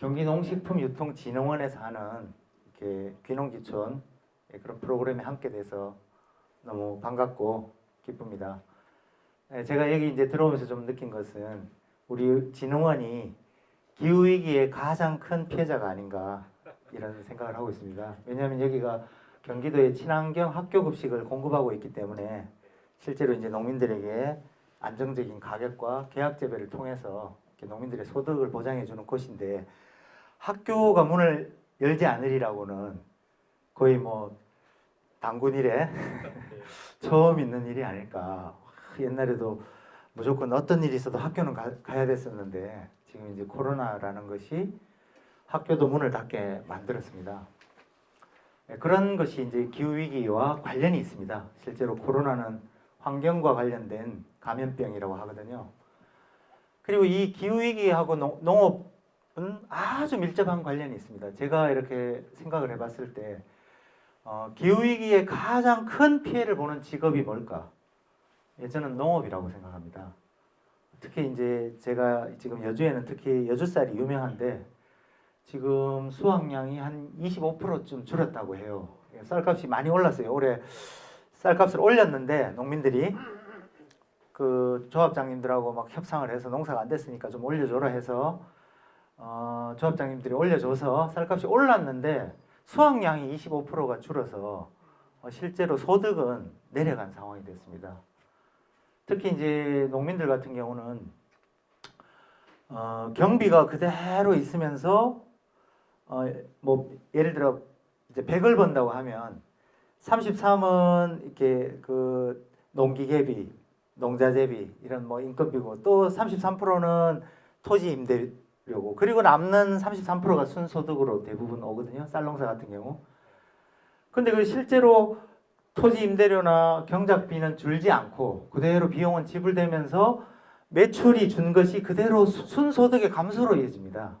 경기농식품유통진흥원에서 하는 이렇게 귀농귀촌 그런 프로그램에 함께 돼서 너무 반갑고 기쁩니다. 제가 여기 이제 들어오면서 좀 느낀 것은 우리 진흥원이 기후위기의 가장 큰 피해자가 아닌가 이런 생각을 하고 있습니다. 왜냐하면 여기가 경기도의 친환경 학교급식을 공급하고 있기 때문에 실제로 이제 농민들에게 안정적인 가격과 계약재배를 통해서 농민들의 소득을 보장해 주는 곳인데 학교가 문을 열지 않으리라고는 거의 뭐 단군 이래 처음 있는 일이 아닐까. 옛날에도 무조건 어떤 일이 있어도 학교는 가야 됐었는데 지금 이제 코로나라는 것이 학교도 문을 닫게 만들었습니다. 그런 것이 이제 기후위기와 관련이 있습니다. 실제로 코로나는 환경과 관련된 감염병이라고 하거든요. 그리고 이 기후위기하고 농업은 아주 밀접한 관련이 있습니다. 제가 이렇게 생각을 해봤을 때 기후위기에 가장 큰 피해를 보는 직업이 뭘까? 저는 농업이라고 생각합니다. 특히 이제 제가 지금 여주에는 특히 여주쌀이 유명한데 지금 수확량이 한 25%쯤 줄었다고 해요. 쌀값이 많이 올랐어요. 올해 쌀값을 올렸는데 농민들이 그 조합장님들하고 막 협상을 해서 농사가 안 됐으니까 좀 올려줘라 해서 조합장님들이 올려줘서 쌀값이 올랐는데 수확량이 25%가 줄어서 실제로 소득은 내려간 상황이 됐습니다. 특히 이제 농민들 같은 경우는 경비가 그대로 있으면서 뭐 예를 들어 이제 100을 번다고 하면 33은 이렇게 그 농기계비, 농자재비 이런 뭐 인건비고 또 33%는 토지 임대료고 그리고 남는 33%가 순소득으로 대부분 오거든요. 쌀농사 같은 경우. 근데 그 실제로 토지 임대료나 경작비는 줄지 않고 그대로 비용은 지불되면서 매출이 준 것이 그대로 순소득의 감소로 이어집니다.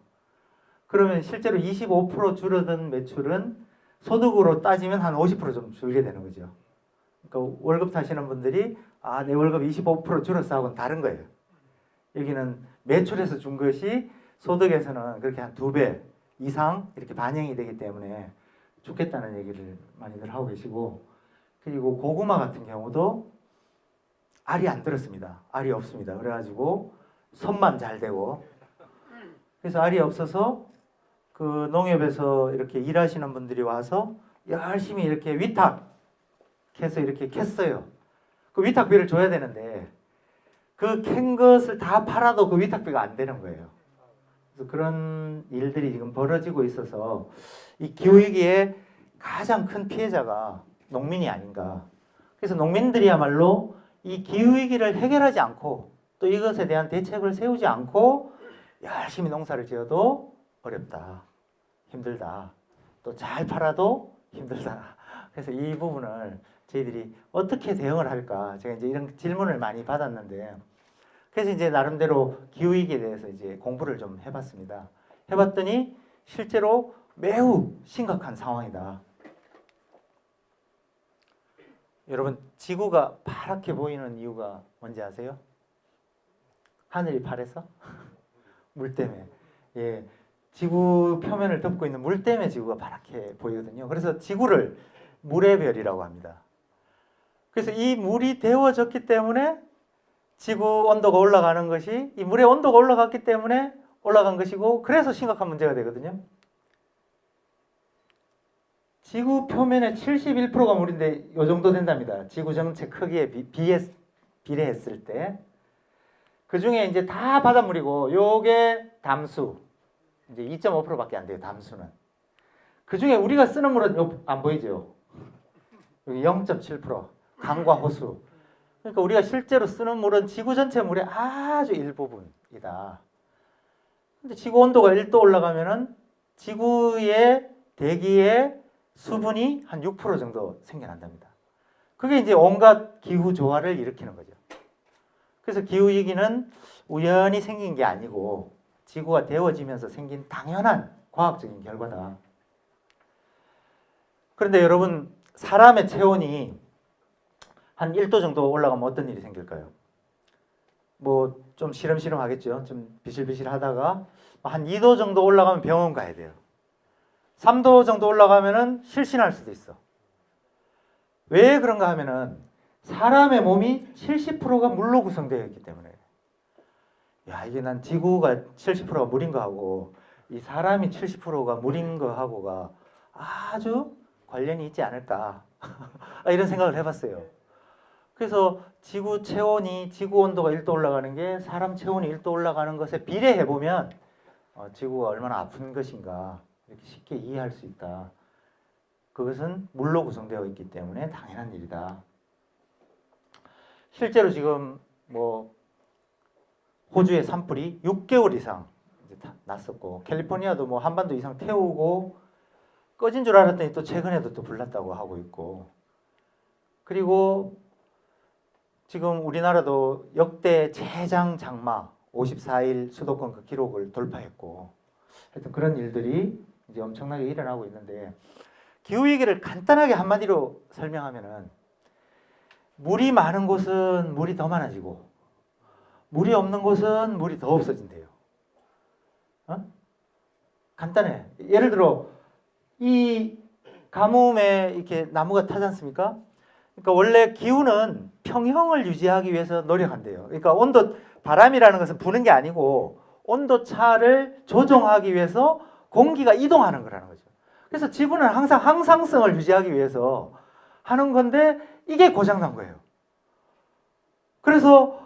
그러면 실제로 25% 줄어든 매출은 소득으로 따지면 한 50% 좀 줄게 되는 거죠. 그러니까 월급 타시는 분들이 내 월급 25% 줄었어 하고는 다른 거예요. 여기는 매출에서 준 것이 소득에서는 그렇게 한 2배 이상 이렇게 반영이 되기 때문에 죽겠다는 얘기를 많이들 하고 계시고 그리고 고구마 같은 경우도 알이 안 들었습니다. 알이 없습니다. 그래가지고 손만 잘 되고 그래서 알이 없어서 그 농협에서 이렇게 일하시는 분들이 와서 열심히 이렇게 위탁해서 이렇게 캤어요. 그 위탁비를 줘야 되는데 그 캔 것을 다 팔아도 그 위탁비가 안 되는 거예요. 그래서 그런 일들이 지금 벌어지고 있어서 이 기후위기의 가장 큰 피해자가 농민이 아닌가. 그래서 농민들이야말로 이 기후위기를 해결하지 않고 또 이것에 대한 대책을 세우지 않고 열심히 농사를 지어도 어렵다. 힘들다. 또 잘 팔아도 힘들다. 그래서 이 부분을 저희들이 어떻게 대응을 할까? 제가 이제 이런 질문을 많이 받았는데 그래서 이제 나름대로 기후위기에 대해서 이제 공부를 좀 해봤습니다. 해봤더니 실제로 매우 심각한 상황이다. 여러분 지구가 파랗게 보이는 이유가 뭔지 아세요? 하늘이 파래서? 물 때문에. 예, 지구 표면을 덮고 있는 물 때문에 지구가 파랗게 보이거든요. 그래서 지구를 물의 별이라고 합니다. 그래서 이 물이 데워졌기 때문에 지구 온도가 올라가는 것이 이 물의 온도가 올라갔기 때문에 올라간 것이고 그래서 심각한 문제가 되거든요. 지구 표면의 71%가 물인데 이 정도 된답니다. 지구 전체 크기에 비례했을 때. 그 중에 이제 다 바닷물이고 요게 담수. 이제 2.5%밖에 안 돼요. 담수는. 그 중에 우리가 쓰는 물은 안 보이죠. 여기 0.7%. 강과 호수. 그러니까 우리가 실제로 쓰는 물은 지구 전체 물의 아주 일부분이다. 근데 지구 온도가 1도 올라가면은 지구의 대기에 수분이 한 6% 정도 생겨난답니다. 그게 이제 온갖 기후 조화를 일으키는 거죠. 그래서 기후위기는 우연히 생긴 게 아니고 지구가 데워지면서 생긴 당연한 과학적인 결과다. 그런데 여러분 사람의 체온이 한 1도 정도 올라가면 어떤 일이 생길까요? 뭐 좀 시름시름 하겠죠. 좀 비실비실 하다가 한 2도 정도 올라가면 병원 가야 돼요. 3도 정도 올라가면은 실신할 수도 있어. 왜 그런가 하면은 사람의 몸이 70%가 물로 구성되어 있기 때문에. 야, 이게 난 지구가 70%가 물인 거하고 이 사람이 70%가 물인 거하고가 아주 관련이 있지 않을까. 이런 생각을 해봤어요. 그래서 지구 체온이, 지구 온도가 1도 올라가는 게 사람 체온이 1도 올라가는 것에 비례해 보면 지구가 얼마나 아픈 것인가 이렇게 쉽게 이해할 수 있다. 그것은 물로 구성되어 있기 때문에 당연한 일이다. 실제로 지금 뭐 호주의 산불이 6개월 이상 이제 났었고 캘리포니아도 뭐 한반도 이상 태우고 꺼진 줄 알았더니 또 최근에도 또 불났다고 하고 있고, 그리고 지금 우리나라도 역대 최장 장마 54일 수도권 그 기록을 돌파했고, 하여튼 그런 일들이 이제 엄청나게 일어나고 있는데, 기후위기를 간단하게 한마디로 설명하면은 물이 많은 곳은 물이 더 많아지고 물이 없는 곳은 물이 더 없어진대요. 간단해. 예를 들어 이 가뭄에 이렇게 나무가 타지 않습니까? 그러니까 원래 기후는 평형을 유지하기 위해서 노력한대요. 그러니까 온도, 바람이라는 것은 부는 게 아니고 온도 차를 조정하기 위해서 공기가 이동하는 거라는 거죠. 그래서 지구는 항상 항상성을 유지하기 위해서 하는 건데 이게 고장난 거예요. 그래서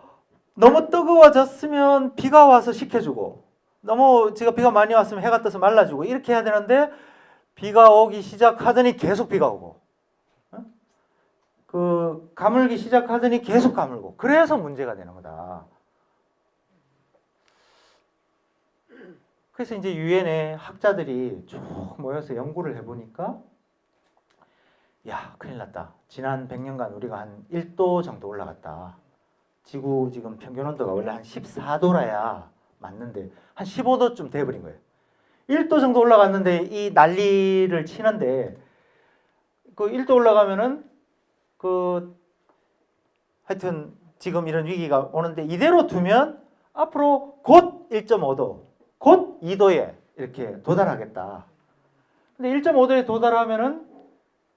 너무 뜨거워졌으면 비가 와서 식혀주고, 너무 비가 많이 왔으면 해가 떠서 말라주고, 이렇게 해야 되는데 비가 오기 시작하더니 계속 비가 오고, 그 가물기 시작하더니 계속 가물고, 그래서 문제가 되는 거다. 그래서 이제 유엔의 학자들이 쭉 모여서 연구를 해보니까, 야, 큰일 났다. 지난 100년간 우리가 한 1도 정도 올라갔다. 지구 지금 평균 온도가 원래 한 14도라야 맞는데 한 15도쯤 돼버린 거예요. 1도 정도 올라갔는데 이 난리를 치는데, 그 1도 올라가면은 하여튼 지금 이런 위기가 오는데 이대로 두면 앞으로 곧 1.5도, 곧 2도에 이렇게 도달하겠다. 근데 1.5도에 도달하면은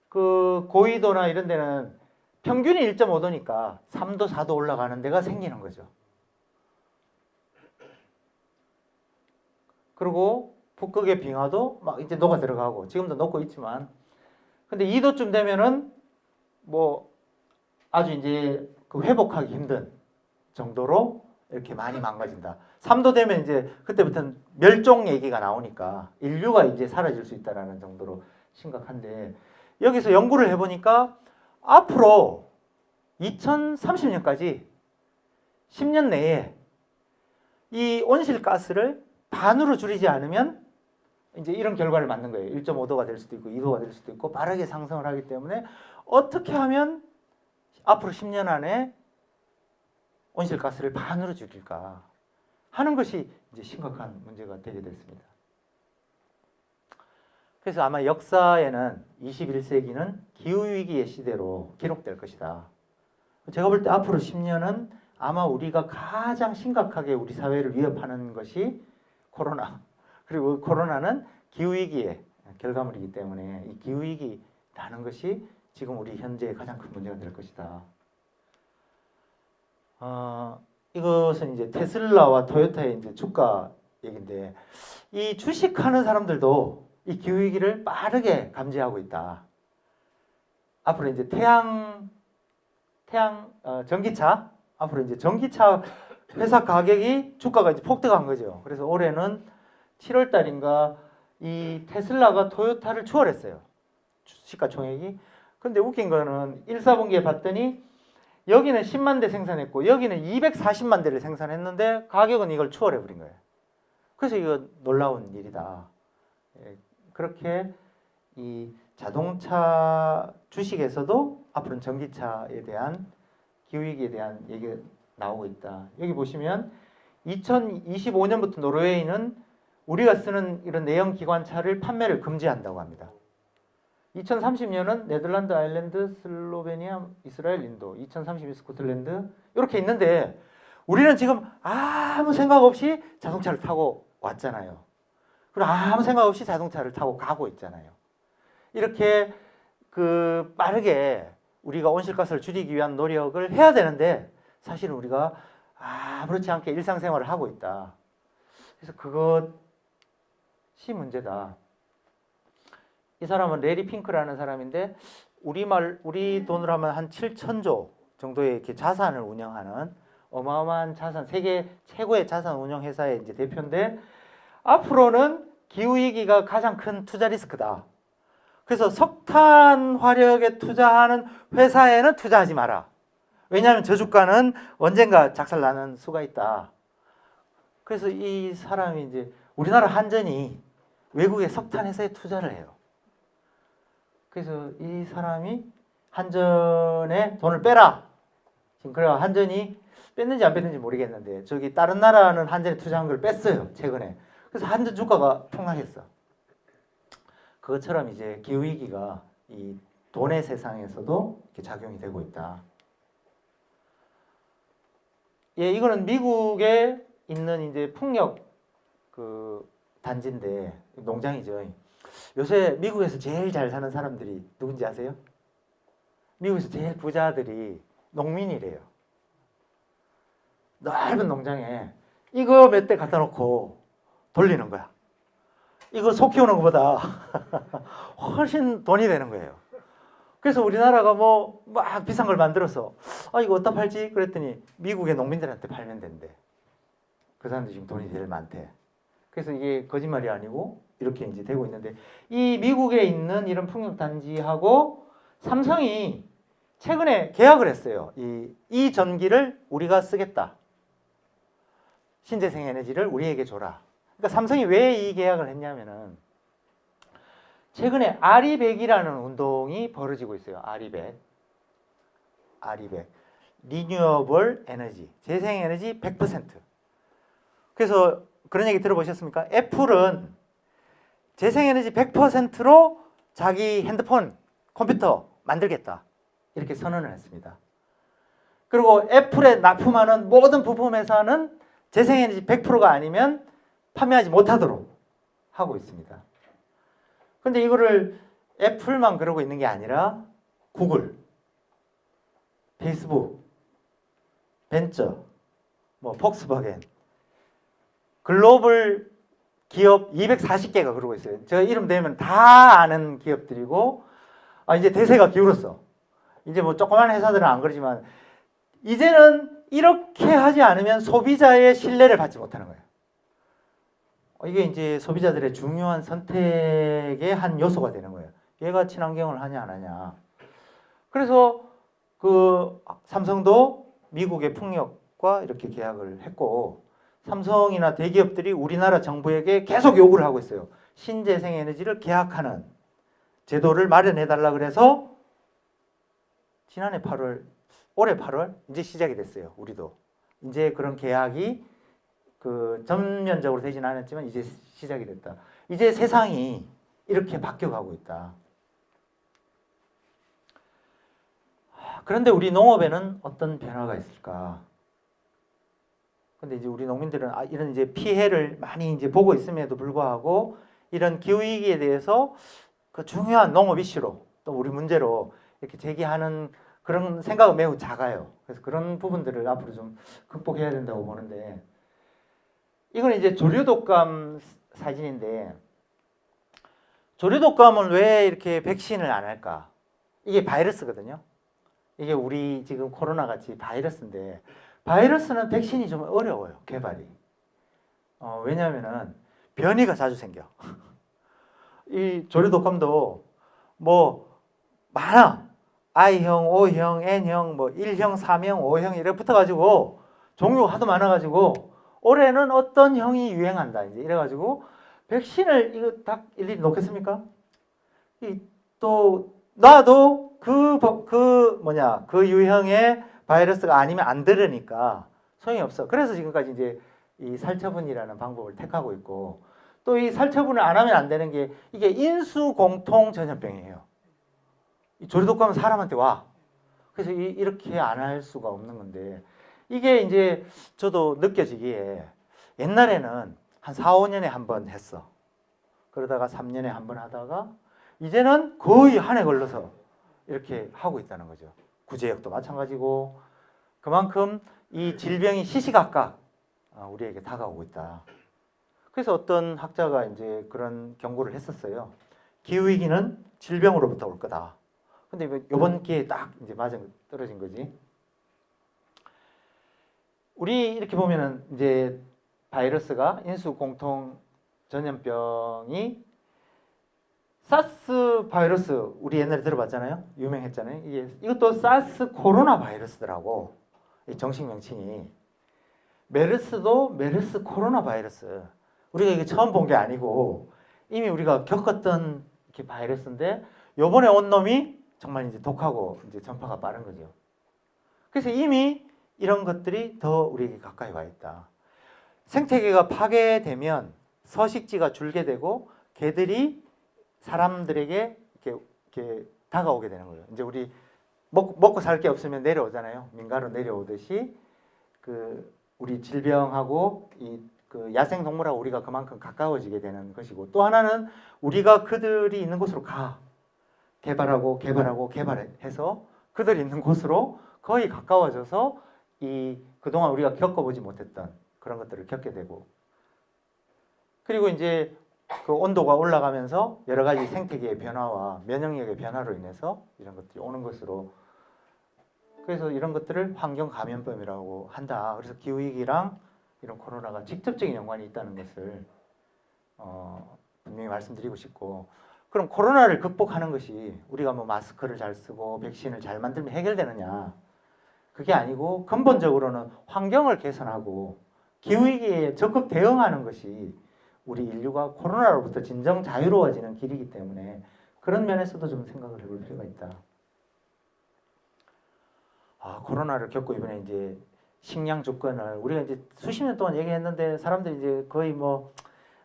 그 고위도나 이런 데는 평균이 1.5도니까 3도, 4도 올라가는 데가 생기는 거죠. 그리고 북극의 빙하도 막 이제 녹아 들어가고, 지금도 녹고 있지만, 근데 2도쯤 되면은 뭐 아주 이제 그 회복하기 힘든 정도로 이렇게 많이 망가진다. 3도 되면 이제 그때부터는 멸종 얘기가 나오니까 인류가 이제 사라질 수 있다라는 정도로 심각한데, 여기서 연구를 해보니까 앞으로 2030년까지 10년 내에 이 온실가스를 반으로 줄이지 않으면 이제 이런 결과를 맞는 거예요. 1.5도가 될 수도 있고 2도가 될 수도 있고 빠르게 상승을 하기 때문에 어떻게 하면 앞으로 10년 안에 온실가스를 반으로 줄일까 하는 것이 이제 심각한 문제가 되게 됐습니다. 그래서 아마 역사에는 21세기는 기후위기의 시대로 기록될 것이다. 제가 볼 때 앞으로 10년은 아마 우리가 가장 심각하게 우리 사회를 위협하는 것이 코로나, 그리고 코로나는 기후위기의 결과물이기 때문에 이 기후위기라는 것이 지금 우리 현재의 가장 큰 문제가 될 것이다. 이것은 이제 테슬라와 토요타의 이제 주가 얘기인데, 이 주식하는 사람들도 이 기후위기를 빠르게 감지하고 있다. 앞으로 이제 전기차, 앞으로 이제 전기차 회사 가격이 주가가 이제 폭등한 거죠. 그래서 올해는 7월 달인가 이 테슬라가 토요타를 추월했어요. 시가총액이. 근데 웃긴 거는 1, 4분기에 봤더니 여기는 10만 대 생산했고 여기는 240만 대를 생산했는데 가격은 이걸 추월해 버린 거예요. 그래서 이거 놀라운 일이다. 그렇게 이 자동차 주식에서도 앞으로는 전기차에 대한 기후위기에 대한 얘기가 나오고 있다. 여기 보시면 2025년부터 노르웨이는 우리가 쓰는 이런 내연 기관차를 판매를 금지한다고 합니다. 2030년은 네덜란드, 아일랜드, 슬로베니아, 이스라엘, 인도, 2032 스코틀랜드 이렇게 있는데, 우리는 지금 아무 생각 없이 자동차를 타고 왔잖아요. 그리고 아무 생각 없이 자동차를 타고 가고 있잖아요. 이렇게 그 빠르게 우리가 온실가스를 줄이기 위한 노력을 해야 되는데 사실은 우리가 아무렇지 않게 일상생활을 하고 있다. 그래서 그것이 문제다. 이 사람은 레리 핑크라는 사람인데 우리 돈으로 하면 한 7천조 정도의 이렇게 자산을 운영하는 어마어마한 자산, 세계 최고의 자산 운영 회사의 이제 대표인데 앞으로는 기후 위기가 가장 큰 투자 리스크다. 그래서 석탄 화력에 투자하는 회사에는 투자하지 마라. 왜냐하면 저 주가는 언젠가 작살나는 수가 있다. 그래서 이 사람이 이제 우리나라 한전이 외국의 석탄 회사에 투자를 해요. 그래서 이 사람이 한전에 돈을 빼라. 지금 그래 한전이 뺐는지 안 뺐는지 모르겠는데 저기 다른 나라는 한전에 투자한 걸 뺐어요. 최근에. 그래서 한전 주가가 폭락했어. 그것처럼 이제 기후 위기가 이 돈의 세상에서도 이렇게 작용이 되고 있다. 예, 이거는 미국에 있는 이제 풍력 그 단지인데 농장이죠. 요새 미국에서 제일 잘 사는 사람들이 누군지 아세요? 미국에서 제일 부자들이 농민이래요. 넓은 농장에 이거 몇 대 갖다 놓고 돌리는 거야. 이거 소 키우는 것보다 훨씬 돈이 되는 거예요. 그래서 우리나라가 뭐 막 비싼 걸 만들어서 이거 어디다 팔지? 그랬더니 미국의 농민들한테 팔면 된대. 그 사람들이 지금 돈이 제일 많대. 그래서 이게 거짓말이 아니고 이렇게 이제 되고 있는데 이 미국에 있는 이런 풍력단지하고 삼성이 최근에 계약을 했어요. 이 전기를 우리가 쓰겠다. 신재생 에너지를 우리에게 줘라. 그러니까 삼성이 왜 이 계약을 했냐면은 최근에 아리백이라는 운동이 벌어지고 있어요. 아리백. 리뉴어블 에너지. 재생에너지 100%. 그래서 그런 얘기 들어보셨습니까? 애플은 재생에너지 100%로 자기 핸드폰, 컴퓨터 만들겠다. 이렇게 선언을 했습니다. 그리고 애플에 납품하는 모든 부품 회사는 재생에너지 100%가 아니면 판매하지 못하도록 하고 있습니다. 근데 이거를 애플만 그러고 있는 게 아니라 구글, 페이스북, 벤처, 뭐 폭스바겐, 글로벌 기업 240개가 그러고 있어요. 제가 이름 대면 다 아는 기업들이고 이제 대세가 기울었어. 이제 뭐 조그만 회사들은 안 그러지만 이제는 이렇게 하지 않으면 소비자의 신뢰를 받지 못하는 거예요. 이게 이제 소비자들의 중요한 선택의 한 요소가 되는 거예요. 얘가 친환경을 하냐 안 하냐. 그래서 그 삼성도 미국의 풍력과 이렇게 계약을 했고 삼성이나 대기업들이 우리나라 정부에게 계속 요구를 하고 있어요. 신재생 에너지를 계약하는 제도를 마련해 달라 그래서 지난해 8월, 올해 8월 이제 시작이 됐어요. 우리도 이제 그런 계약이 그 전면적으로 되진 않았지만 이제 시작이 됐다. 이제 세상이 이렇게 바뀌어가고 있다. 그런데 우리 농업에는 어떤 변화가 있을까? 근데 이제 우리 농민들은 이런 이제 피해를 많이 이제 보고 있음에도 불구하고 이런 기후 위기에 대해서 그 중요한 농업 이슈로 또 우리 문제로 이렇게 제기하는 그런 생각은 매우 작아요. 그래서 그런 부분들을 앞으로 좀 극복해야 된다고 보는데 이건 이제 조류독감 사진인데 조류독감은 왜 이렇게 백신을 안 할까? 이게 바이러스거든요. 이게 우리 지금 코로나 같이 바이러스인데 바이러스는 백신이 좀 어려워요. 개발이. 왜냐하면은 변이가 자주 생겨. 이 조류독감도 뭐 많아. I형, O형, N형, 뭐 1형, 3형, 5형 이렇게 붙어가지고 종류가 하도 많아가지고 올해는 어떤 형이 유행한다. 이제 이래가지고 백신을 이거 딱 일일이 놓겠습니까? 또 놔도 그 유형의 바이러스가 아니면 안 들으니까 소용이 없어. 그래서 지금까지 이제 이 살처분이라는 방법을 택하고 있고 또 이 살처분을 안 하면 안 되는 게 이게 인수공통 전염병이에요. 이 조류독감은 사람한테 와. 그래서 이렇게 안 할 수가 없는 건데 이게 이제 저도 느껴지기에 옛날에는 한 4, 5년에 한 번 했어. 그러다가 3년에 한 번 하다가 이제는 거의 한 해 걸러서 이렇게 하고 있다는 거죠. 구제역도 마찬가지고 그만큼 이 질병이 시시각각 우리에게 다가오고 있다. 그래서 어떤 학자가 이제 그런 경고를 했었어요. 기후위기는 질병으로부터 올 거다. 근데 이번 기회에 딱 이제 맞아 떨어진 거지. 우리 이렇게 보면은 이제 바이러스가 인수 공통 전염병이 사스 바이러스 우리 옛날에 들어봤잖아요. 유명했잖아요. 이것도 사스 코로나 바이러스더라고. 이 정식 명칭이. 메르스도 메르스 코로나 바이러스. 우리가 이게 처음 본 게 아니고 이미 우리가 겪었던 이렇게 바이러스인데 요번에 온 놈이 정말 이제 독하고 이제 전파가 빠른 거죠. 그래서 이미 이런 것들이 더 우리에게 가까이 와 있다. 생태계가 파괴되면 서식지가 줄게 되고 개들이 사람들에게 이렇게 다가오게 되는 거예요. 이제 우리 먹고 살 게 없으면 내려오잖아요. 민가로 내려오듯이 우리 질병하고 그 야생 동물하고 우리가 그만큼 가까워지게 되는 것이고 또 하나는 우리가 그들이 있는 곳으로 개발해서 그들이 있는 곳으로 거의 가까워져서 그동안 우리가 겪어보지 못했던 그런 것들을 겪게 되고 그리고 이제 그 온도가 올라가면서 여러 가지 생태계의 변화와 면역력의 변화로 인해서 이런 것들이 오는 것으로 그래서 이런 것들을 환경 감염병이라고 한다. 그래서 기후위기랑 이런 코로나가 직접적인 연관이 있다는 것을 분명히 말씀드리고 싶고 그럼 코로나를 극복하는 것이 우리가 뭐 마스크를 잘 쓰고 백신을 잘 만들면 해결되느냐 그게 아니고 근본적으로는 환경을 개선하고 기후위기에 적극 대응하는 것이 우리 인류가 코로나로부터 진정 자유로워지는 길이기 때문에 그런 면에서도 좀 생각을 해볼 필요가 있다. 코로나를 겪고 이번에 이제 식량 주권을 우리가 이제 수십 년 동안 얘기했는데 사람들이 이제 거의 뭐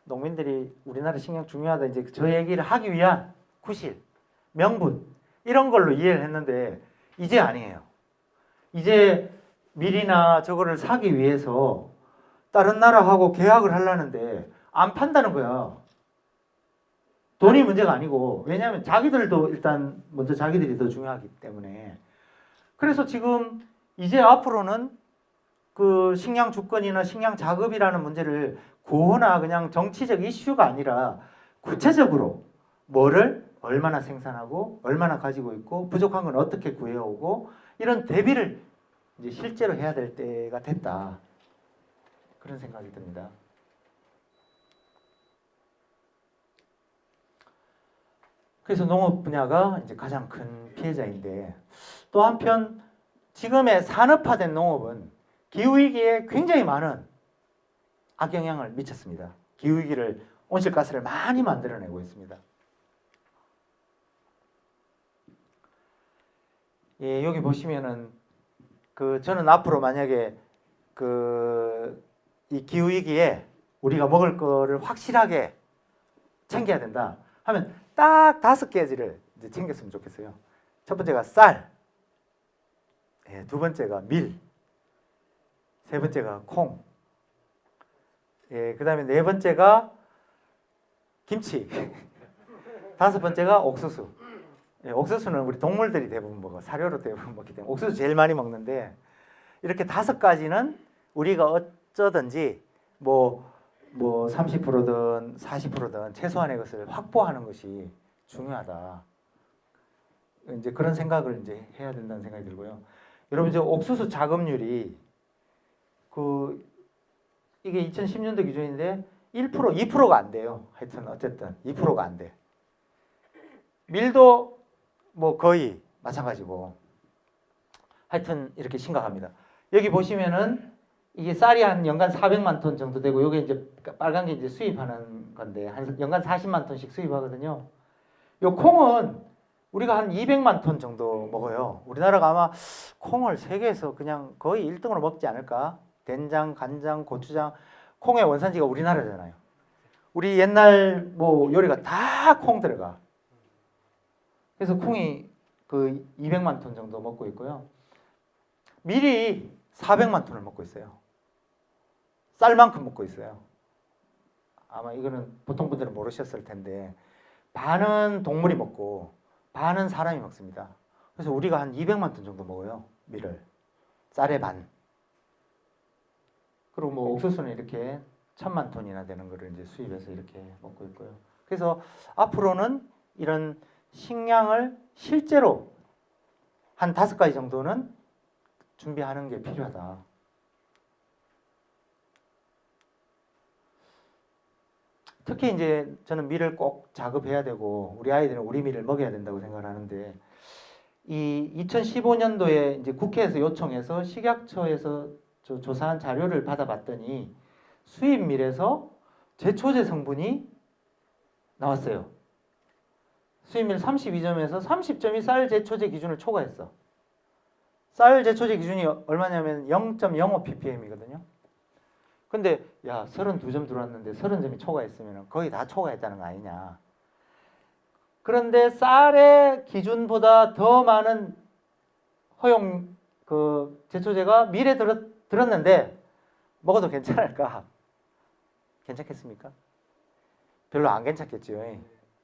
농민들이 우리나라 식량 중요하다 이제 저 얘기를 하기 위한 구실, 명분 이런 걸로 이해를 했는데 이제 아니에요. 이제 밀이나 저거를 사기 위해서 다른 나라하고 계약을 하려는데 안 판다는 거야. 돈이 문제가 아니고 왜냐하면 자기들도 일단 먼저 자기들이 더 중요하기 때문에 그래서 지금 이제 앞으로는 그 식량 주권이나 식량 자급이라는 문제를 구호나 그냥 정치적 이슈가 아니라 구체적으로 뭐를 얼마나 생산하고 얼마나 가지고 있고 부족한 건 어떻게 구해오고 이런 대비를 이제 실제로 해야 될 때가 됐다. 그런 생각이 듭니다. 그래서 농업 분야가 이제 가장 큰 피해자인데 또 한편 지금의 산업화된 농업은 기후위기에 굉장히 많은 악영향을 미쳤습니다. 기후위기를 온실가스를 많이 만들어내고 있습니다. 예, 여기 보시면은 저는 앞으로 만약에 이 기후위기에 우리가 먹을 거를 확실하게 챙겨야 된다 하면 딱 5가지를 이제 챙겼으면 좋겠어요. 첫 번째가 쌀, 두 번째가 밀, 세 번째가 콩, 그 다음에 네 번째가 김치, 다섯 번째가 옥수수. 옥수수는 우리 동물들이 대부분 먹어. 사료로 대부분 먹기 때문에 옥수수 제일 많이 먹는데 이렇게 5가지는 우리가 어쩌든지 뭐 30%든 40%든 최소한의 것을 확보하는 것이 중요하다. 이제 그런 생각을 이제 해야 된다는 생각이 들고요. 여러분 이제 옥수수 자급률이 이게 2010년도 기준인데 1%, 2%가 안 돼요. 하여튼 어쨌든 2%가 안 돼. 밀도 뭐 거의 마찬가지고. 하여튼 이렇게 심각합니다. 여기 보시면은 이게 쌀이 한 연간 400만 톤 정도 되고 요게 이제 빨간 게 이제 수입하는 건데 한 연간 40만 톤씩 수입하거든요. 요 콩은 우리가 한 200만 톤 정도 먹어요. 우리나라가 아마 콩을 세계에서 그냥 거의 1등으로 먹지 않을까? 된장, 간장, 고추장, 콩의 원산지가 우리나라잖아요. 우리 옛날 뭐 요리가 다 콩 들어가. 그래서 콩이 200만 톤 정도 먹고 있고요. 밀이 400만 톤을 먹고 있어요. 쌀만큼 먹고 있어요. 아마 이거는 보통 분들은 모르셨을 텐데 반은 동물이 먹고 반은 사람이 먹습니다. 그래서 우리가 한 200만 톤 정도 먹어요. 밀을. 쌀의 반. 그리고 뭐 옥수수는 이렇게 1000만 톤이나 되는 거를 이제 수입해서 이렇게 먹고 있고요. 그래서 앞으로는 이런 식량을 실제로 한 5가지 정도는 준비하는 게 필요하다. 특히 이제 저는 밀을 꼭 작업해야 되고 우리 아이들은 우리 밀을 먹여야 된다고 생각을 하는데 이 2015년도에 이제 국회에서 요청해서 식약처에서 조사한 자료를 받아봤더니 수입 밀에서 제초제 성분이 나왔어요. 수입밀 32점에서 30점이 쌀 제초제 기준을 초과했어. 쌀 제초제 기준이 얼마냐면 0.05 ppm이거든요. 근데 야 32점 들어왔는데 30점이 초과했으면 거의 다 초과했다는 거 아니냐. 그런데 쌀의 기준보다 더 많은 허용 그 제초제가 밀에 들었는데 먹어도 괜찮을까? 괜찮겠습니까? 별로 안 괜찮겠죠.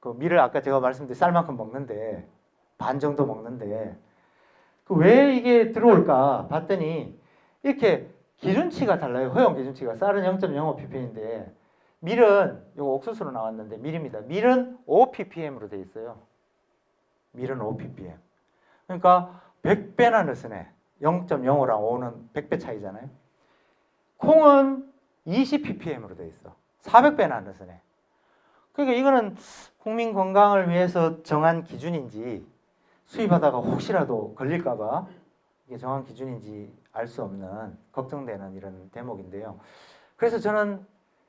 그 밀을 아까 제가 말씀드린 쌀만큼 먹는데 반 정도 먹는데 그 왜 이게 들어올까 봤더니 이렇게 기준치가 달라요. 허용 기준치가 쌀은 0.05 ppm인데 밀은 이거 옥수수로 나왔는데 밀입니다. 밀은 5 ppm으로 돼 있어요. 밀은 5 ppm. 그러니까 100배나 느슨해. 0.05랑 5는 100배 차이잖아요. 콩은 20 ppm으로 돼 있어. 400배나 느슨해. 그러니까 이거는 국민 건강을 위해서 정한 기준인지 수입하다가 혹시라도 걸릴까봐 이게 정한 기준인지 알 수 없는 걱정되는 이런 대목인데요. 그래서 저는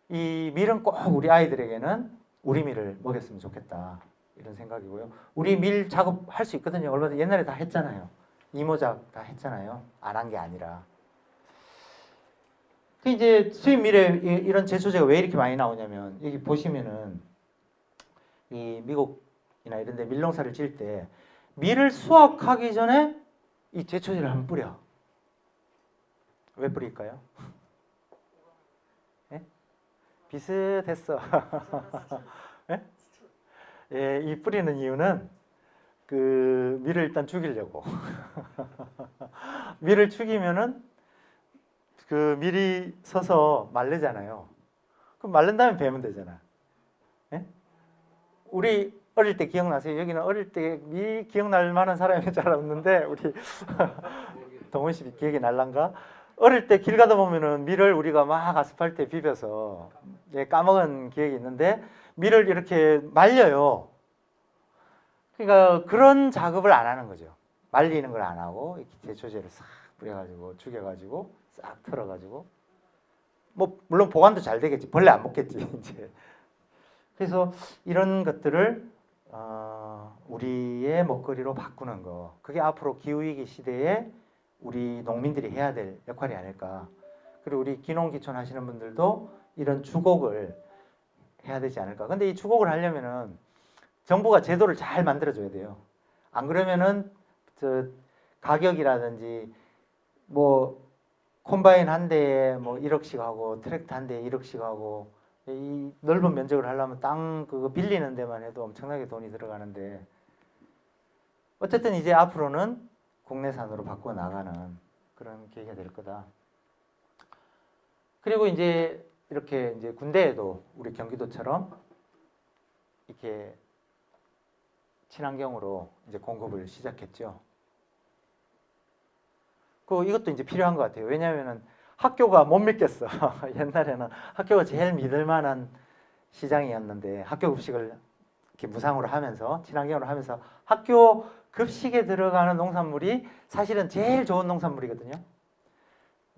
이 밀은 꼭 우리 아이들에게는 우리 밀을 먹였으면 좋겠다 이런 생각이고요. 우리 밀 작업할 수 있거든요. 얼마 옛날에 다 했잖아요. 이모작 다 했잖아요. 안 한 게 아니라. 그 이제 수입 밀에 이런 제초제가 왜 이렇게 많이 나오냐면 여기 보시면은 이 미국이나 이런 데 밀농사를 지을 때 밀을 수확하기 전에 이 제초제를 한번 뿌려. 왜 뿌릴까요? 예? 비슷했어. 예? 예, 이 뿌리는 이유는 그 밀을 일단 죽이려고. 밀을 죽이면은 그 밀이 서서 마르잖아요. 그럼 마른 다음에 베면 되잖아. 예? 우리 어릴 때 기억나세요? 여기는 어릴 때 미 기억날 만한 사람이 잘 없는데 우리 동원 씨 기억이 날란가? 어릴 때 길 가다 보면은 밀을 우리가 막 아스팔트에 비벼서 까먹은 기억이 있는데 밀을 이렇게 말려요. 그러니까 그런 작업을 안 하는 거죠. 말리는 걸 안 하고 이렇게 제초제를 싹 뿌려가지고 죽여가지고 싹 털어가지고 뭐 물론 보관도 잘 되겠지. 벌레 안 먹겠지 이제. 그래서 이런 것들을 우리의 먹거리로 바꾸는 거 그게 앞으로 기후위기 시대에 우리 농민들이 해야 될 역할이 아닐까. 그리고 우리 기농기촌 하시는 분들도 이런 주곡을 해야 되지 않을까. 근데 이 주곡을 하려면은 정부가 제도를 잘 만들어줘야 돼요. 안 그러면은 저 가격이라든지 뭐 콤바인 한 대에 뭐 1억씩 하고 트랙터 한 대에 1억씩 하고 이 넓은 면적을 하려면 땅 그거 빌리는 데만 해도 엄청나게 돈이 들어가는데 어쨌든 이제 앞으로는 국내산으로 바꿔 나가는 그런 계기가 될 거다. 그리고 이제 이렇게 이제 군대에도 우리 경기도처럼 이렇게 친환경으로 이제 공급을 시작했죠. 그 이것도 이제 필요한 것 같아요. 왜냐하면은 학교가 못 믿겠어. 옛날에는 학교가 제일 믿을 만한 시장이었는데 학교 급식을 이렇게 무상으로 하면서 친환경으로 하면서 학교 급식에 들어가는 농산물이 사실은 제일 좋은 농산물이거든요.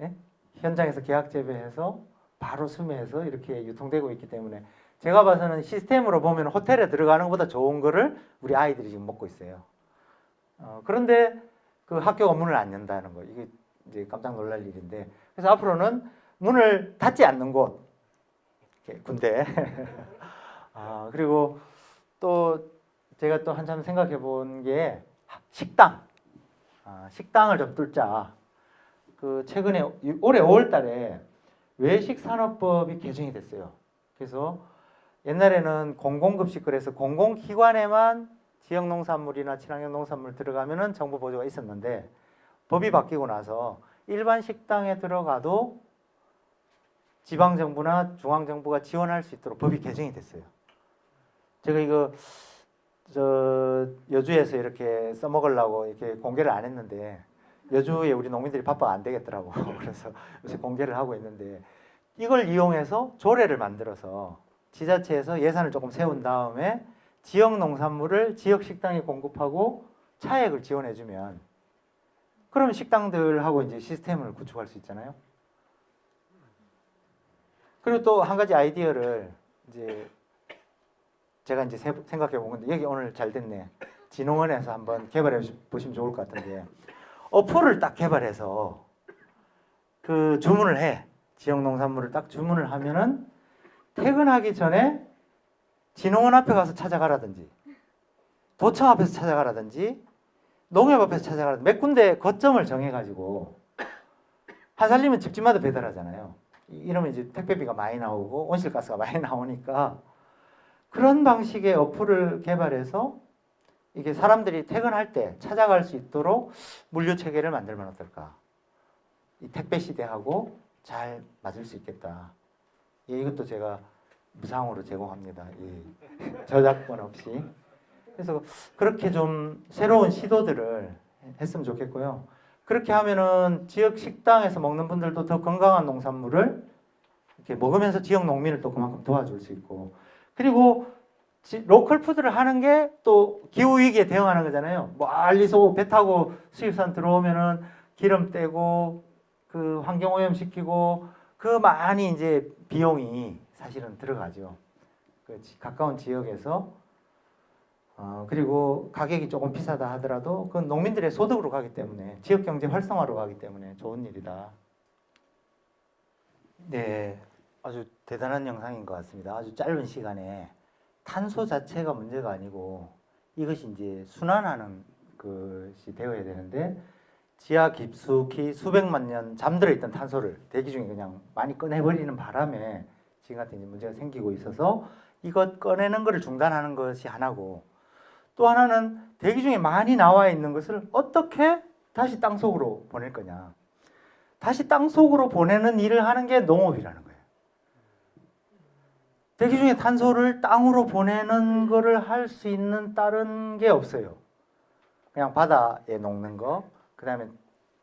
예? 현장에서 계약 재배해서 바로 수매해서 이렇게 유통되고 있기 때문에 제가 봐서는 시스템으로 보면 호텔에 들어가는 것보다 좋은 거를 우리 아이들이 지금 먹고 있어요. 그런데 그 학교가 문을 안 연다는 거 이게 이제 깜짝 놀랄 일인데 그래서 앞으로는 문을 닫지 않는 곳 군대 그리고 또 제가 또 한참 생각해 본 게 식당 식당을 좀 뚫자 그 최근에 올해 5월 달에 외식산업법이 개정이 됐어요. 그래서 옛날에는 공공급식 그래서 공공기관에만 지역농산물이나 친환경 농산물 들어가면은 정부 보조가 있었는데 법이 바뀌고 나서 일반 식당에 들어가도 지방정부나 중앙정부가 지원할 수 있도록 법이 개정이 됐어요. 제가 이거 여주에서 이렇게 써먹으려고 이렇게 공개를 안 했는데 여주에 우리 농민들이 바빠 안 되겠더라고. 그래서 요새 공개를 하고 있는데 이걸 이용해서 조례를 만들어서 지자체에서 예산을 조금 세운 다음에 지역 농산물을 지역 식당에 공급하고 차액을 지원해주면 그러면 식당들하고 이제 시스템을 구축할 수 있잖아요. 그리고 또 한 가지 아이디어를 이제 제가 이제 생각해 본 건데 여기 오늘 잘 됐네. 진흥원에서 한번 개발해 보시면 좋을 것 같은데 어플을 딱 개발해서 그 주문을 해. 지역 농산물을 딱 주문을 하면은 퇴근하기 전에 진흥원 앞에 가서 찾아가라든지 도청 앞에서 찾아가라든지 농협 앞에서 찾아가라든지 몇 군데 거점을 정해가지고 한 살림은 집집마다 배달하잖아요. 이러면 이제 택배비가 많이 나오고 온실가스가 많이 나오니까 그런 방식의 어플을 개발해서 이게 사람들이 퇴근할 때 찾아갈 수 있도록 물류 체계를 만들면 어떨까? 이 택배 시대하고 잘 맞을 수 있겠다. 예, 이것도 제가 무상으로 제공합니다. 예, 저작권 없이. 그래서 그렇게 좀 새로운 시도들을 했으면 좋겠고요. 그렇게 하면은 지역 식당에서 먹는 분들도 더 건강한 농산물을 이렇게 먹으면서 지역 농민을 또 그만큼 도와줄 수 있고, 그리고 로컬 푸드를 하는 게 또 기후 위기에 대응하는 거잖아요. 멀리서 배 타고 수입산 들어오면은 기름 떼고 그 환경 오염 시키고 그 많이 이제 비용이 사실은 들어가죠. 그 가까운 지역에서 그리고 가격이 조금 비싸다 하더라도 그건 농민들의 소득으로 가기 때문에 지역 경제 활성화로 가기 때문에 좋은 일이다. 네, 아주 대단한 영상인 것 같습니다. 아주 짧은 시간에 탄소 자체가 문제가 아니고 이것이 이제 순환하는 것이 되어야 되는데 지하 깊숙이 수백만 년 잠들어 있던 탄소를 대기 중에 그냥 많이 꺼내버리는 바람에 지금 같은 이제 문제가 생기고 있어서 이것 꺼내는 것을 중단하는 것이 하나고, 또 하나는 대기 중에 많이 나와 있는 것을 어떻게 다시 땅속으로 보낼 거냐. 다시 땅속으로 보내는 일을 하는 게 농업이라는 거예요. 대기 중에 탄소를 땅으로 보내는 거를 할 수 있는 다른 게 없어요. 그냥 바다에 녹는 거, 그 다음에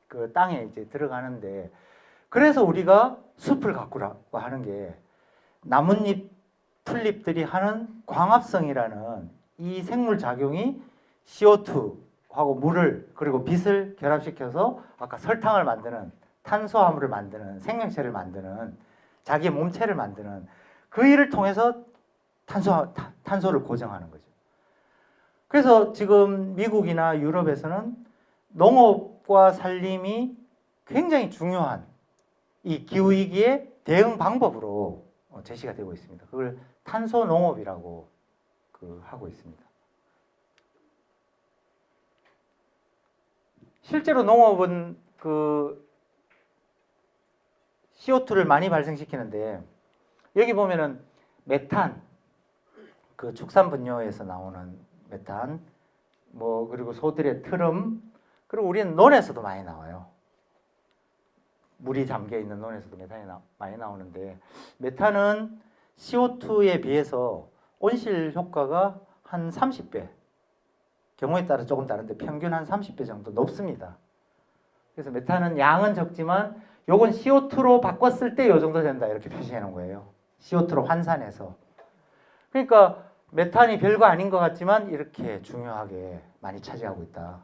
그 땅에 이제 들어가는데, 그래서 우리가 숲을 가꾸라고 하는 게 나뭇잎, 풀잎들이 하는 광합성이라는 이 생물 작용이 CO2하고 물을 그리고 빛을 결합시켜서 아까 설탕을 만드는 탄수화물을 만드는 생명체를 만드는 자기의 몸체를 만드는 그 일을 통해서 탄소를 고정하는 거죠. 그래서 지금 미국이나 유럽에서는 농업과 산림이 굉장히 중요한 이 기후위기의 대응 방법으로 제시가 되고 있습니다. 그걸 탄소 농업이라고 하고 있습니다. 실제로 농업은 그 CO2를 많이 발생시키는데 여기 보면은 메탄, 그 축산 분뇨에서 나오는 메탄, 뭐 그리고 소들의 트름, 그리고 우리는 논에서도 많이 나와요. 물이 잠겨 있는 논에서도 메탄이 많이 나오는데 메탄은 CO2에 비해서 온실 효과가 한 30배, 경우에 따라 조금 다른데 평균 한 30배 정도 높습니다. 그래서 메탄은 양은 적지만 요건 CO2로 바꿨을 때 요 정도 된다 이렇게 표시해 놓은 거예요. CO2로 환산해서. 그러니까 메탄이 별거 아닌 것 같지만 이렇게 중요하게 많이 차지하고 있다.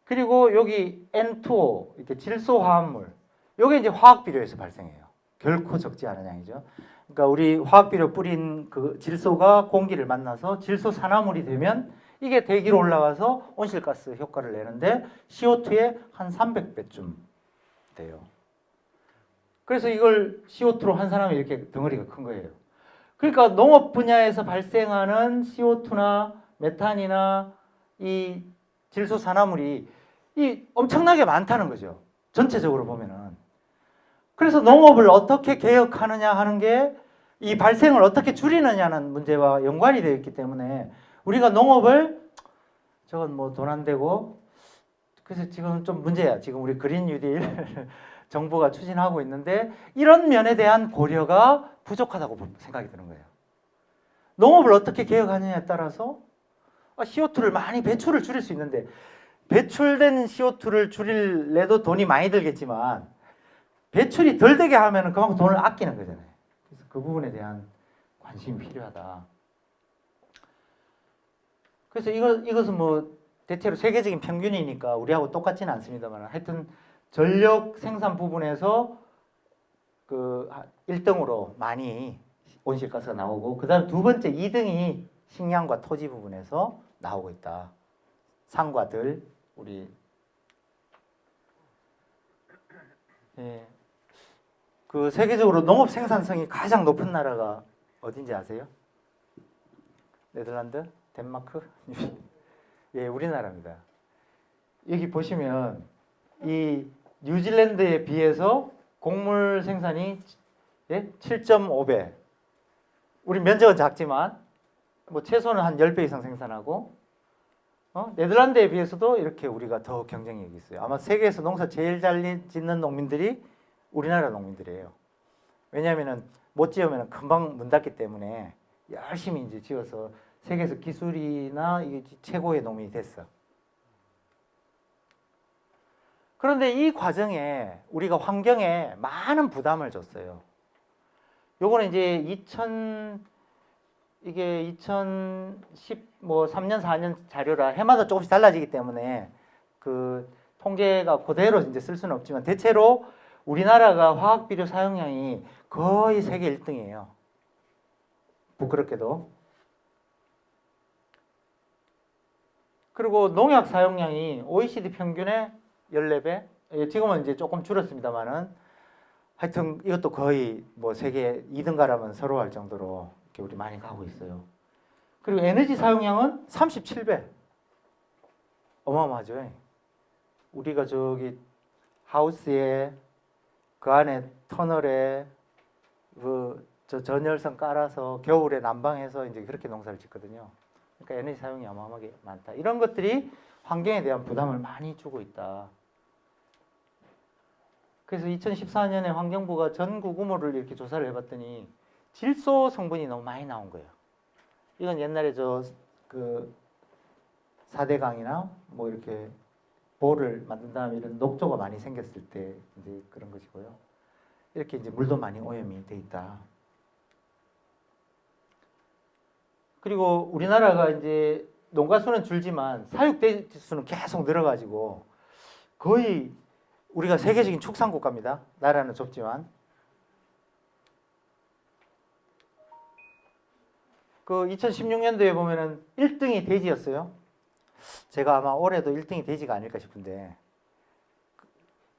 그리고 여기 N2O, 이렇게 질소 화합물, 요게 이제 화학 비료에서 발생해요. 결코 적지 않은 양이죠. 그러니까 우리 화학 비료 뿌린 그 질소가 공기를 만나서 질소 산화물이 되면 이게 대기로 올라가서 온실가스 효과를 내는데 CO2의 한 300배쯤 돼요. 그래서 이걸 CO2로 환산하면 이렇게 덩어리가 큰 거예요. 그러니까 농업 분야에서 발생하는 CO2나 메탄이나 이 질소 산화물이 이 엄청나게 많다는 거죠. 전체적으로 보면은. 그래서 농업을 어떻게 개혁하느냐 하는 게 이 발생을 어떻게 줄이느냐는 문제와 연관이 되어 있기 때문에 우리가 농업을 저건 뭐 돈 안 되고 그래서 지금 좀 문제야. 지금 우리 그린 뉴딜 정부가 추진하고 있는데 이런 면에 대한 고려가 부족하다고 생각이 드는 거예요. 농업을 어떻게 개혁하느냐에 따라서 CO2를 많이 배출을 줄일 수 있는데 배출된 CO2를 줄일래도 돈이 많이 들겠지만 배출이 덜 되게 하면 그만큼 돈을 아끼는 거잖아요. 그래서 그 부분에 대한 관심이 필요하다. 그래서 이것은 뭐 대체로 세계적인 평균이니까 우리하고 똑같지는 않습니다만 하여튼 전력 생산 부분에서 그 1등으로 많이 온실가스가 나오고 그다음 두 번째 2등이 식량과 토지 부분에서 나오고 있다. 산과 들 우리 예. 그 세계적으로 농업 생산성이 가장 높은 나라가 어딘지 아세요? 네덜란드? 덴마크? 예, 우리나라입니다. 여기 보시면 이 뉴질랜드에 비해서 곡물 생산이 7.5배. 우리 면적은 작지만 뭐 채소는 한 10배 이상 생산하고 네덜란드에 비해서도 이렇게 우리가 더 경쟁력이 있어요. 아마 세계에서 농사 제일 잘 짓는 농민들이 우리나라 농민들이에요. 왜냐하면 못 지으면 금방 문 닫기 때문에 열심히 이제 지어서 세계에서 기술이나 이게 최고의 농민이 됐어. 그런데 이 과정에 우리가 환경에 많은 부담을 줬어요. 요거는 이제 2010 뭐 3년 4년 자료라 해마다 조금씩 달라지기 때문에 그 통계가 그대로 이제 쓸 수는 없지만 대체로 우리나라가 화학 비료 사용량이 거의 세계 1등이에요. 부끄럽게도. 그리고 농약 사용량이 OECD 평균의 14배. 지금은 이제 조금 줄었습니다만은 하여튼 이것도 거의 뭐 세계 2등가라면 서러워할 정도로 이렇게 우리 많이 가고 있어요. 그리고 에너지 사용량은 37배. 어마어마하죠. 우리가 저기 하우스에 그 안에 터널에 저 전열선 깔아서 겨울에 난방해서 이제 그렇게 농사를 짓거든요. 그러니까 에너지 사용이 어마어마하게 많다. 이런 것들이 환경에 대한 부담을 많이 주고 있다. 그래서 2014년에 환경부가 전국 규모를 이렇게 조사를 해봤더니 질소 성분이 너무 많이 나온 거예요. 이건 옛날에 그 4대강이나 뭐 이렇게 보를 만든 다음에 이런 녹조가 많이 생겼을 때 이제 그런 것이고요. 이렇게 이제 물도 많이 오염이 돼 있다. 그리고 우리나라가 이제 농가 수는 줄지만 사육대 수는 계속 늘어가지고 거의 우리가 세계적인 축산국가입니다. 나라는 좁지만. 그 2016년도에 보면은 1등이 돼지였어요. 제가 아마 올해도 1등이 돼지가 아닐까 싶은데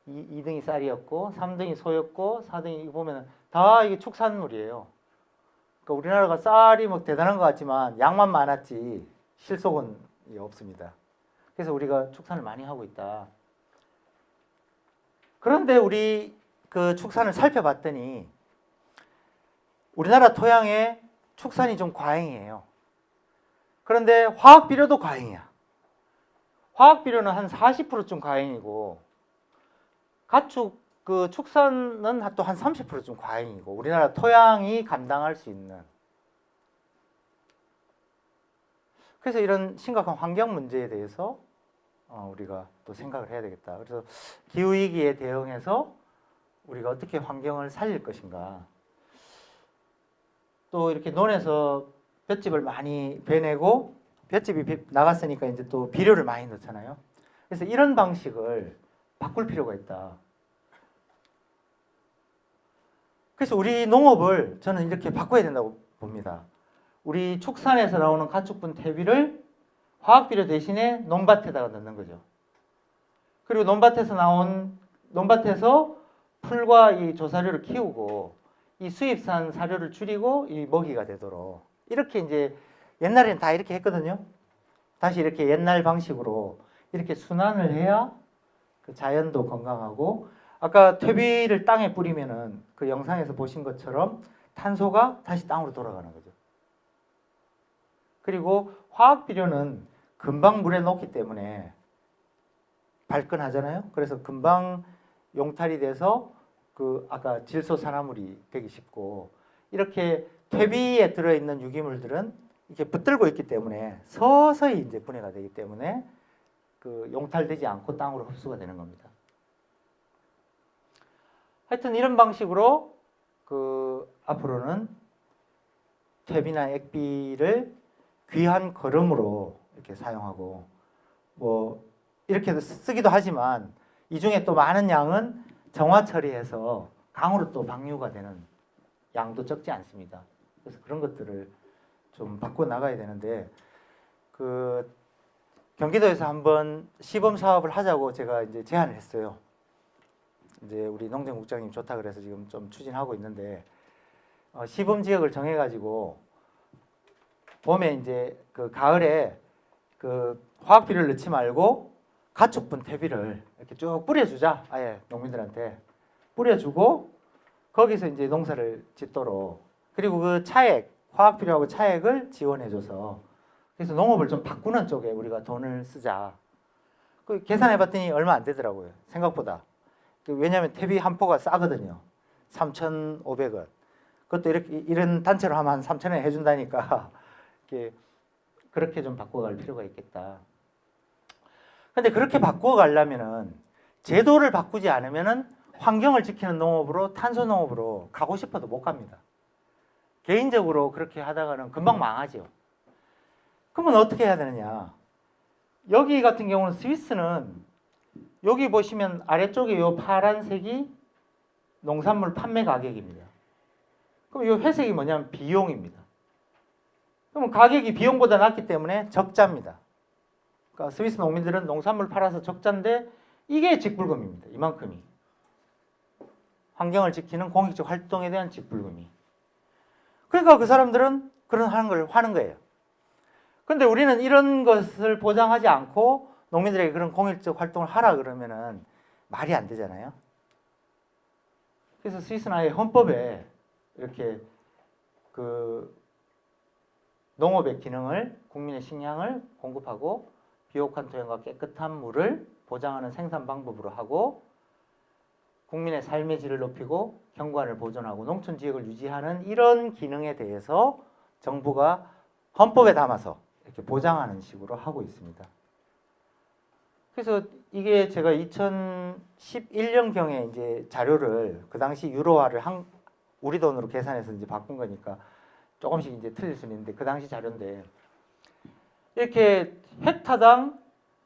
2등이 쌀이었고 3등이 소였고 4등이 보면은 다 이게 축산물이에요. 그러니까 우리나라가 쌀이 뭐 대단한 것 같지만 양만 많았지 실속은 없습니다. 그래서 우리가 축산을 많이 하고 있다. 그런데 우리 그 축산을 살펴봤더니 우리나라 토양에 축산이 좀 과잉이에요. 그런데 화학 비료도 과잉이야. 화학 비료는 한 40%쯤 과잉이고 가축 그 축산은 또 한 30%쯤 과잉이고 우리나라 토양이 감당할 수 있는. 그래서 이런 심각한 환경 문제에 대해서 우리가 또 생각을 해야 되겠다. 그래서 기후위기에 대응해서 우리가 어떻게 환경을 살릴 것인가. 또 이렇게 논에서 볏짚을 많이 베내고 볏짚이 나갔으니까 이제 또 비료를 많이 넣잖아요. 그래서 이런 방식을 바꿀 필요가 있다. 그래서 우리 농업을 저는 이렇게 바꿔야 된다고 봅니다. 우리 축산에서 나오는 가축분 퇴비를 화학비료 대신에 논밭에다가 넣는 거죠. 그리고 논밭에서 풀과 이 조사료를 키우고 이 수입산 사료를 줄이고 이 먹이가 되도록 이렇게 이제 옛날에는 다 이렇게 했거든요. 다시 이렇게 옛날 방식으로 이렇게 순환을 해야 그 자연도 건강하고 아까 퇴비를 땅에 뿌리면은 그 영상에서 보신 것처럼 탄소가 다시 땅으로 돌아가는 거죠. 그리고 화학 비료는 금방 물에 녹기 때문에 발끈하잖아요. 그래서 금방 용탈이 돼서 그 아까 질소산화물이 되기 쉽고 이렇게 퇴비에 들어있는 유기물들은 이렇게 붙들고 있기 때문에 서서히 이제 분해가 되기 때문에 그 용탈되지 않고 땅으로 흡수가 되는 겁니다. 하여튼 이런 방식으로 그 앞으로는 퇴비나 액비를 귀한 거름으로 이렇게 사용하고 뭐 이렇게 쓰기도 하지만 이 중에 또 많은 양은 정화 처리해서 강으로 또 방류가 되는 양도 적지 않습니다. 그래서 그런 것들을 좀 바꿔 나가야 되는데 그 경기도에서 한번 시범 사업을 하자고 제가 이제 제안을 했어요. 이제 우리 농정국장님 좋다 그래서 지금 좀 추진하고 있는데 시범 지역을 정해가지고 봄에 이제 그 가을에 그 화학 비료를 넣지 말고 가축분 퇴비를 이렇게 쭉 뿌려주자. 아예 농민들한테 뿌려주고 거기서 이제 농사를 짓도록 그리고 그 차액 화학 비료하고 차액을 지원해줘서 그래서 농업을 좀 바꾸는 쪽에 우리가 돈을 쓰자. 그 계산해봤더니 얼마 안 되더라고요. 생각보다. 왜냐하면 퇴비 한 포가 싸거든요. 3,500원. 그것도 이렇게 이런 단체로 하면 한 3,000원 해준다니까 이렇게 그렇게 좀 바꿔갈 필요가 있겠다. 근데 그렇게 바꿔가려면은 제도를 바꾸지 않으면은 환경을 지키는 농업으로 탄소 농업으로 가고 싶어도 못 갑니다. 개인적으로 그렇게 하다가는 금방 망하죠. 그러면 어떻게 해야 되느냐? 여기 같은 경우는 스위스는 여기 보시면 아래쪽에 이 파란색이 농산물 판매 가격입니다. 그럼 이 회색이 뭐냐면 비용입니다. 그러면 가격이 비용보다 낮기 때문에 적자입니다. 그러니까 스위스 농민들은 농산물 팔아서 적자인데 이게 직불금입니다. 이만큼이. 환경을 지키는 공익적 활동에 대한 직불금이. 그러니까 그 사람들은 그런 하는 걸 하는 거예요. 근데 우리는 이런 것을 보장하지 않고 농민들에게 그런 공익적 활동을 하라 그러면은 말이 안 되잖아요. 그래서 스위스는 아예 헌법에 이렇게 그 농업의 기능을 국민의 식량을 공급하고 비옥한 토양과 깨끗한 물을 보장하는 생산 방법으로 하고 국민의 삶의 질을 높이고 경관을 보존하고 농촌 지역을 유지하는 이런 기능에 대해서 정부가 헌법에 담아서 이렇게 보장하는 식으로 하고 있습니다. 그래서 이게 제가 2011년경에 이제 자료를 그 당시 유로화를 우리 돈으로 계산해서 이제 바꾼 거니까 조금씩 이제 틀릴 수는 있는데 그 당시 자료인데 이렇게 헥타당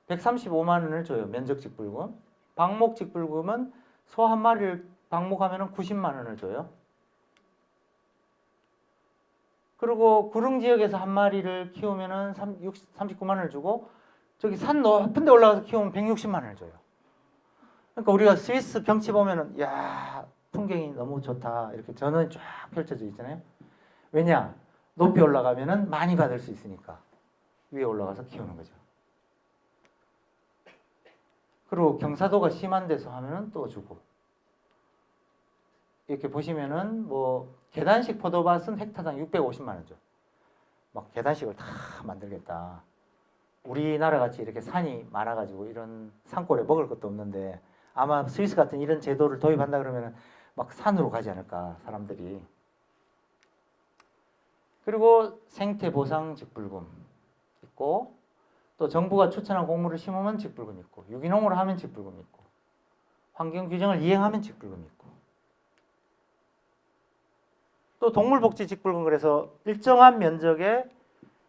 135만 원을 줘요. 면적 직불금. 방목 직불금은 소 한 마리를 방목하면 90만 원을 줘요. 그리고 구릉 지역에서 한 마리를 키우면 39만 원을 주고 저기 산 높은 데 올라가서 키우면 160만 원을 줘요. 그러니까 우리가 스위스 경치 보면은 야 풍경이 너무 좋다 이렇게 전원이 쫙 펼쳐져 있잖아요. 왜냐? 높이 올라가면은 많이 받을 수 있으니까 위에 올라가서 키우는 거죠. 그리고 경사도가 심한 데서 하면은 또 주고 이렇게 보시면은 뭐 계단식 포도밭은 헥타당 650만 원죠. 막 계단식을 다 만들겠다. 우리나라 같이 이렇게 산이 많아가지고 이런 산골에 먹을 것도 없는데 아마 스위스 같은 이런 제도를 도입한다 그러면은 막 산으로 가지 않을까 사람들이. 그리고 생태 보상 직불금 있고 또 정부가 추천한 곡물을 심으면 직불금 있고 유기농으로 하면 직불금 있고 환경 규정을 이행하면 직불금 있고 또 동물복지 직불금 그래서 일정한 면적에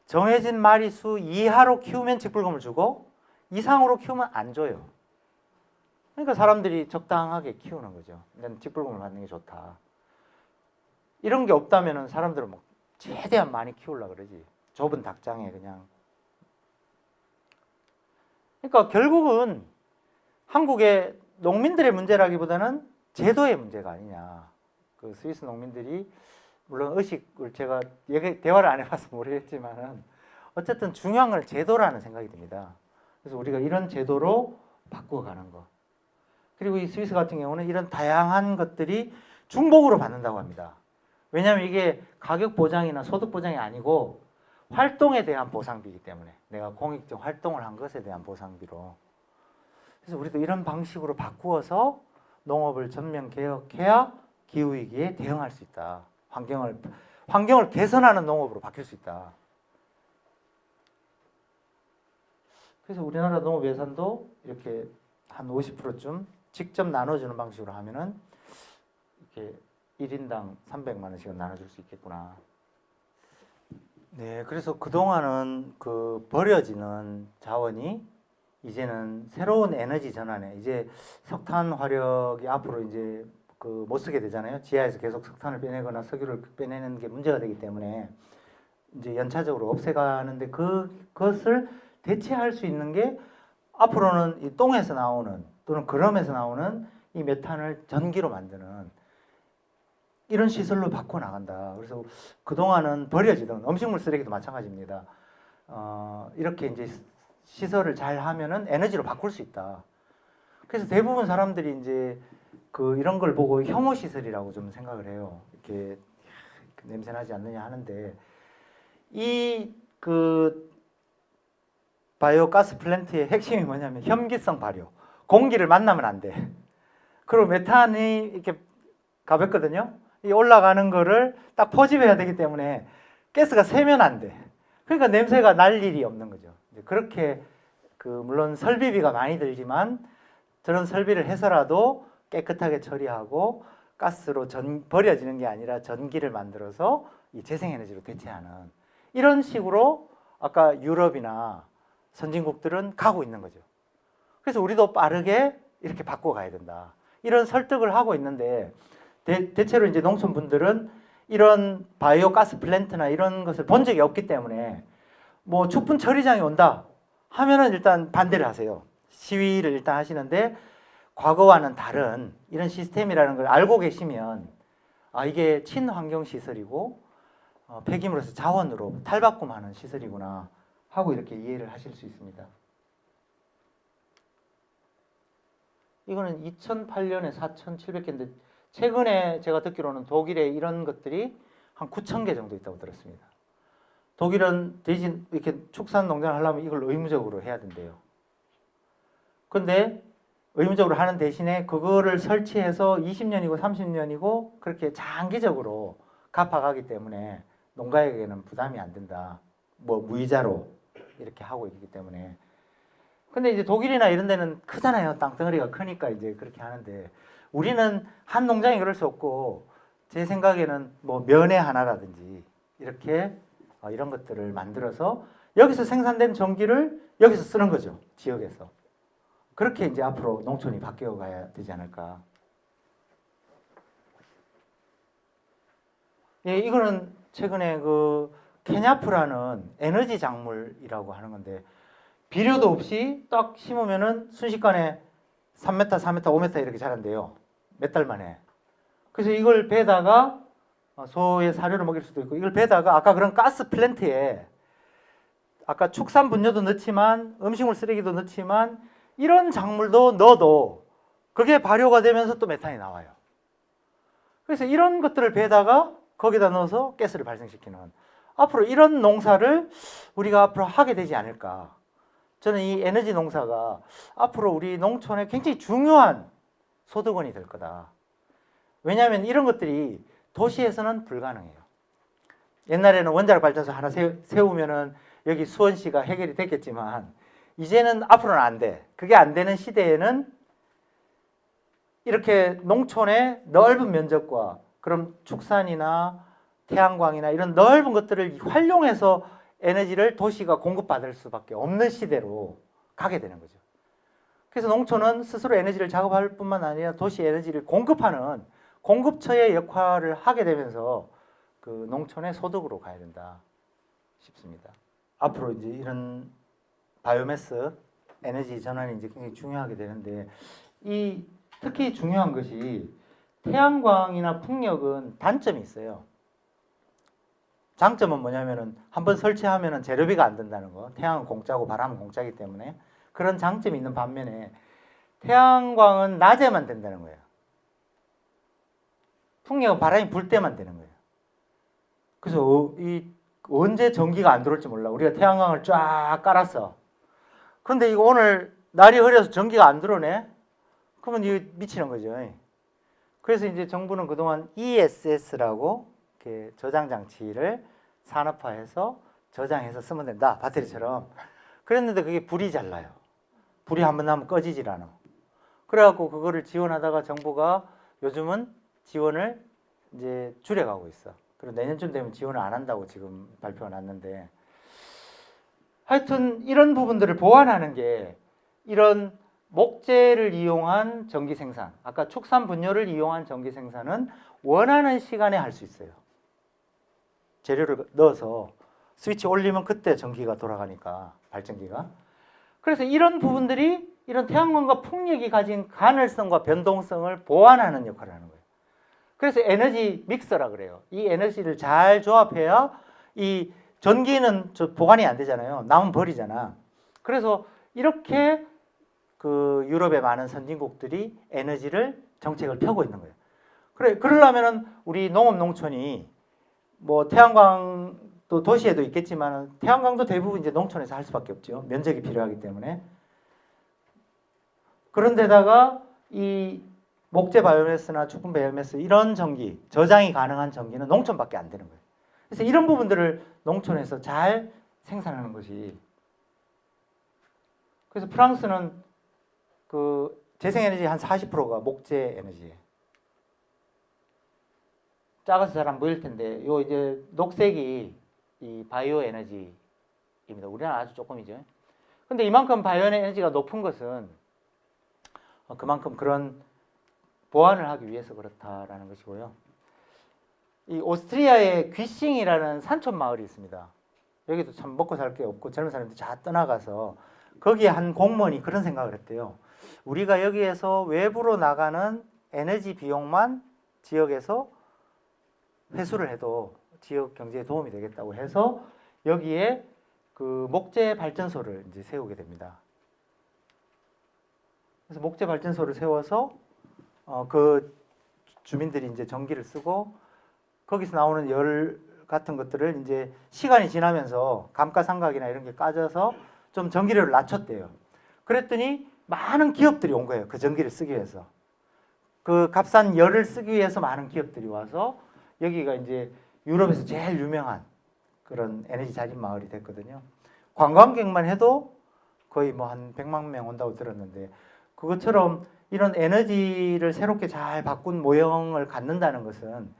정해진 마리수 이하로 키우면 직불금을 주고 이상으로 키우면 안 줘요. 그러니까 사람들이 적당하게 키우는 거죠. 난 직불금을 받는 게 좋다. 이런 게 없다면 사람들은 뭐 최대한 많이 키우려고 그러지. 좁은 닭장에 그냥. 그러니까 결국은 한국의 농민들의 문제라기보다는 제도의 문제가 아니냐. 그 스위스 농민들이 물론 의식을 제가 대화를 안 해봐서 모르겠지만은 어쨌든 중요한 건 제도라는 생각이 듭니다. 그래서 우리가 이런 제도로 바꾸어가는 거. 그리고 이 스위스 같은 경우는 이런 다양한 것들이 중복으로 받는다고 합니다. 왜냐하면 이게 가격 보장이나 소득 보장이 아니고 활동에 대한 보상비이기 때문에 내가 공익적 활동을 한 것에 대한 보상비로. 그래서 우리도 이런 방식으로 바꾸어서 농업을 전면 개혁해야 기후위기에 대응할 수 있다. 환경을 개선하는 농업으로 바뀔 수 있다. 그래서 우리나라 농업 예산도 이렇게 한 50%쯤 직접 나눠주는 방식으로 하면은 이렇게 1인당 300만 원씩은 나눠줄 수 있겠구나. 네, 그래서 그동안은 그 버려지는 자원이 이제는 새로운 에너지 전환에 이제 석탄 화력이 앞으로 이제 그 못 쓰게 되잖아요. 지하에서 계속 석탄을 빼내거나 석유를 빼내는 게 문제가 되기 때문에 이제 연차적으로 없애가는데 그것을 대체할 수 있는 게 앞으로는 이 똥에서 나오는 또는 거름에서 나오는 이 메탄을 전기로 만드는 이런 시설로 바꿔 나간다. 그래서 그동안은 버려지던 음식물 쓰레기도 마찬가지입니다. 이렇게 이제 시설을 잘 하면은 에너지로 바꿀 수 있다. 그래서 대부분 사람들이 이제 그 이런 걸 보고 혐오 시설이라고 좀 생각을 해요. 이렇게 냄새 나지 않느냐 하는데 이 그 바이오 가스 플랜트의 핵심이 뭐냐면 혐기성 발효. 공기를 만나면 안 돼. 그리고 메탄이 이렇게 가볍거든요. 이 올라가는 거를 딱 포집해야 되기 때문에 가스가 새면 안 돼. 그러니까 냄새가 날 일이 없는 거죠. 그렇게 그 물론 설비비가 많이 들지만 저런 설비를 해서라도 깨끗하게 처리하고 가스로 버려지는 게 아니라 전기를 만들어서 이 재생에너지로 대체하는 이런 식으로 아까 유럽이나 선진국들은 가고 있는 거죠. 그래서 우리도 빠르게 이렇게 바꿔가야 된다. 이런 설득을 하고 있는데 대체로 이제 농촌분들은 이런 바이오 가스 플랜트나 이런 것을 본 적이 없기 때문에 뭐 축분 처리장이 온다 하면은 일단 반대를 하세요. 시위를 일단 하시는데 과거와는 다른 이런 시스템이라는 걸 알고 계시면 아 이게 친환경 시설이고 폐기물에서 자원으로 탈바꿈하는 시설이구나 하고 이렇게 이해를 하실 수 있습니다. 이거는 2008년에 4,700개인데 최근에 제가 듣기로는 독일에 이런 것들이 한 9,000개 정도 있다고 들었습니다. 독일은 대신 이렇게 축산 농장을 하려면 이걸 의무적으로 해야 된대요. 근데 의무적으로 하는 대신에 그거를 설치해서 20년이고 30년이고 그렇게 장기적으로 갚아가기 때문에 농가에게는 부담이 안 된다. 뭐 무이자로 이렇게 하고 있기 때문에. 근데 이제 독일이나 이런 데는 크잖아요. 땅덩어리가 크니까 이제 그렇게 하는데 우리는 한 농장이 그럴 수 없고 제 생각에는 뭐 면회 하나라든지 이렇게 이런 것들을 만들어서 여기서 생산된 전기를 여기서 쓰는 거죠. 지역에서. 그렇게 이제 앞으로 농촌이 바뀌어 가야 되지 않을까. 예, 이거는 최근에 그 케냐프라는 에너지 작물이라고 하는 건데 비료도 없이 딱 심으면은 순식간에 3m, 4m, 5m 이렇게 자란대요. 몇 달 만에. 그래서 이걸 베다가 소의 사료를 먹일 수도 있고 이걸 베다가 아까 그런 가스 플랜트에 아까 축산 분뇨도 넣지만 음식물 쓰레기도 넣지만 이런 작물도 넣어도 그게 발효가 되면서 또 메탄이 나와요. 그래서 이런 것들을 베다가 거기다 넣어서 가스를 발생시키는 앞으로 이런 농사를 우리가 앞으로 하게 되지 않을까. 저는 이 에너지 농사가 앞으로 우리 농촌에 굉장히 중요한 소득원이 될 거다. 왜냐하면 이런 것들이 도시에서는 불가능해요. 옛날에는 원자력 발전소 하나 세우면은 여기 수원시가 해결이 됐겠지만 이제는 앞으로는 안 돼. 그게 안 되는 시대에는 이렇게 농촌의 넓은 면적과 그럼 축산이나 태양광이나 이런 넓은 것들을 활용해서 에너지를 도시가 공급받을 수밖에 없는 시대로 가게 되는 거죠. 그래서 농촌은 스스로 에너지를 작업할 뿐만 아니라 도시 에너지를 공급하는 공급처의 역할을 하게 되면서 그 농촌의 소득으로 가야 된다 싶습니다. 앞으로 이제 이런 바이오매스 에너지 전환이 이제 굉장히 중요하게 되는데 이 특히 중요한 것이 태양광이나 풍력은 단점이 있어요. 장점은 뭐냐면은 한번 설치하면은 재료비가 안 든다는 거. 태양은 공짜고 바람은 공짜이기 때문에 그런 장점이 있는 반면에 태양광은 낮에만 된다는 거예요. 풍력은 바람이 불 때만 되는 거예요. 그래서 언제 전기가 안 들어올지 몰라. 우리가 태양광을 쫙 깔았어. 그런데 이거 오늘 날이 흐려서 전기가 안 들어오네? 그러면 이거 미치는 거죠. 그래서 이제 정부는 그동안 ESS라고 이렇게 저장 장치를 산업화해서 저장해서 쓰면 된다. 배터리처럼. 그랬는데 그게 불이 잘 나요. 불이 한번 나면 꺼지질 않아. 그래갖고 그거를 지원하다가 정부가 요즘은 지원을 이제 줄여가고 있어. 그리고 내년쯤 되면 지원을 안 한다고 지금 발표가 났는데, 하여튼 이런 부분들을 보완하는 게 이런 목재를 이용한 전기 생산, 아까 축산 분열을 이용한 전기 생산은 원하는 시간에 할 수 있어요. 재료를 넣어서 스위치 올리면 그때 전기가 돌아가니까, 발전기가. 그래서 이런 부분들이 이런 태양광과 풍력이 가진 가능성과 변동성을 보완하는 역할을 하는 거예요. 그래서 에너지 믹서라 그래요. 이 에너지를 잘 조합해야 이 전기는 보관이 안 되잖아요. 남으면 버리잖아. 그래서 이렇게 그 유럽의 많은 선진국들이 에너지를 정책을 펴고 있는 거예요. 그러려면은 우리 농업 농촌이 뭐 태양광도 도시에도 있겠지만 태양광도 대부분 이제 농촌에서 할 수밖에 없죠. 면적이 필요하기 때문에. 그런데다가 이 목재 바이오매스나 죽은 바이오매스 이런 전기, 저장이 가능한 전기는 농촌밖에 안 되는 거예요. 그래서 이런 부분들을 농촌에서 잘 생산하는 것이. 그래서 프랑스는 그 재생에너지 한 40%가 목재 에너지예요. 작아서 잘 안 보일 텐데 요 이제 녹색이 이 바이오 에너지입니다. 우리나라 아주 조금이죠. 근데 이만큼 바이오 에너지가 높은 것은 그만큼 그런 보완을 하기 위해서 그렇다라는 것이고요. 이 오스트리아의 귀싱이라는 산촌 마을이 있습니다. 여기도 참 먹고 살 게 없고 젊은 사람들이 다 떠나가서 거기에 한 공무원이 그런 생각을 했대요. 우리가 여기에서 외부로 나가는 에너지 비용만 지역에서 회수를 해도 지역 경제에 도움이 되겠다고 해서 여기에 그 목재 발전소를 이제 세우게 됩니다. 그래서 목재 발전소를 세워서 그 주민들이 이제 전기를 쓰고 거기서 나오는 열 같은 것들을 이제 시간이 지나면서 감가상각이나 이런 게 까져서 좀 전기료를 낮췄대요. 그랬더니 많은 기업들이 온 거예요. 그 전기를 쓰기 위해서. 그 값싼 열을 쓰기 위해서 많은 기업들이 와서 여기가 이제 유럽에서 제일 유명한 그런 에너지 자립 마을이 됐거든요. 관광객만 해도 거의 뭐 한 100만 명 온다고 들었는데 그것처럼 이런 에너지를 새롭게 잘 바꾼 모형을 갖는다는 것은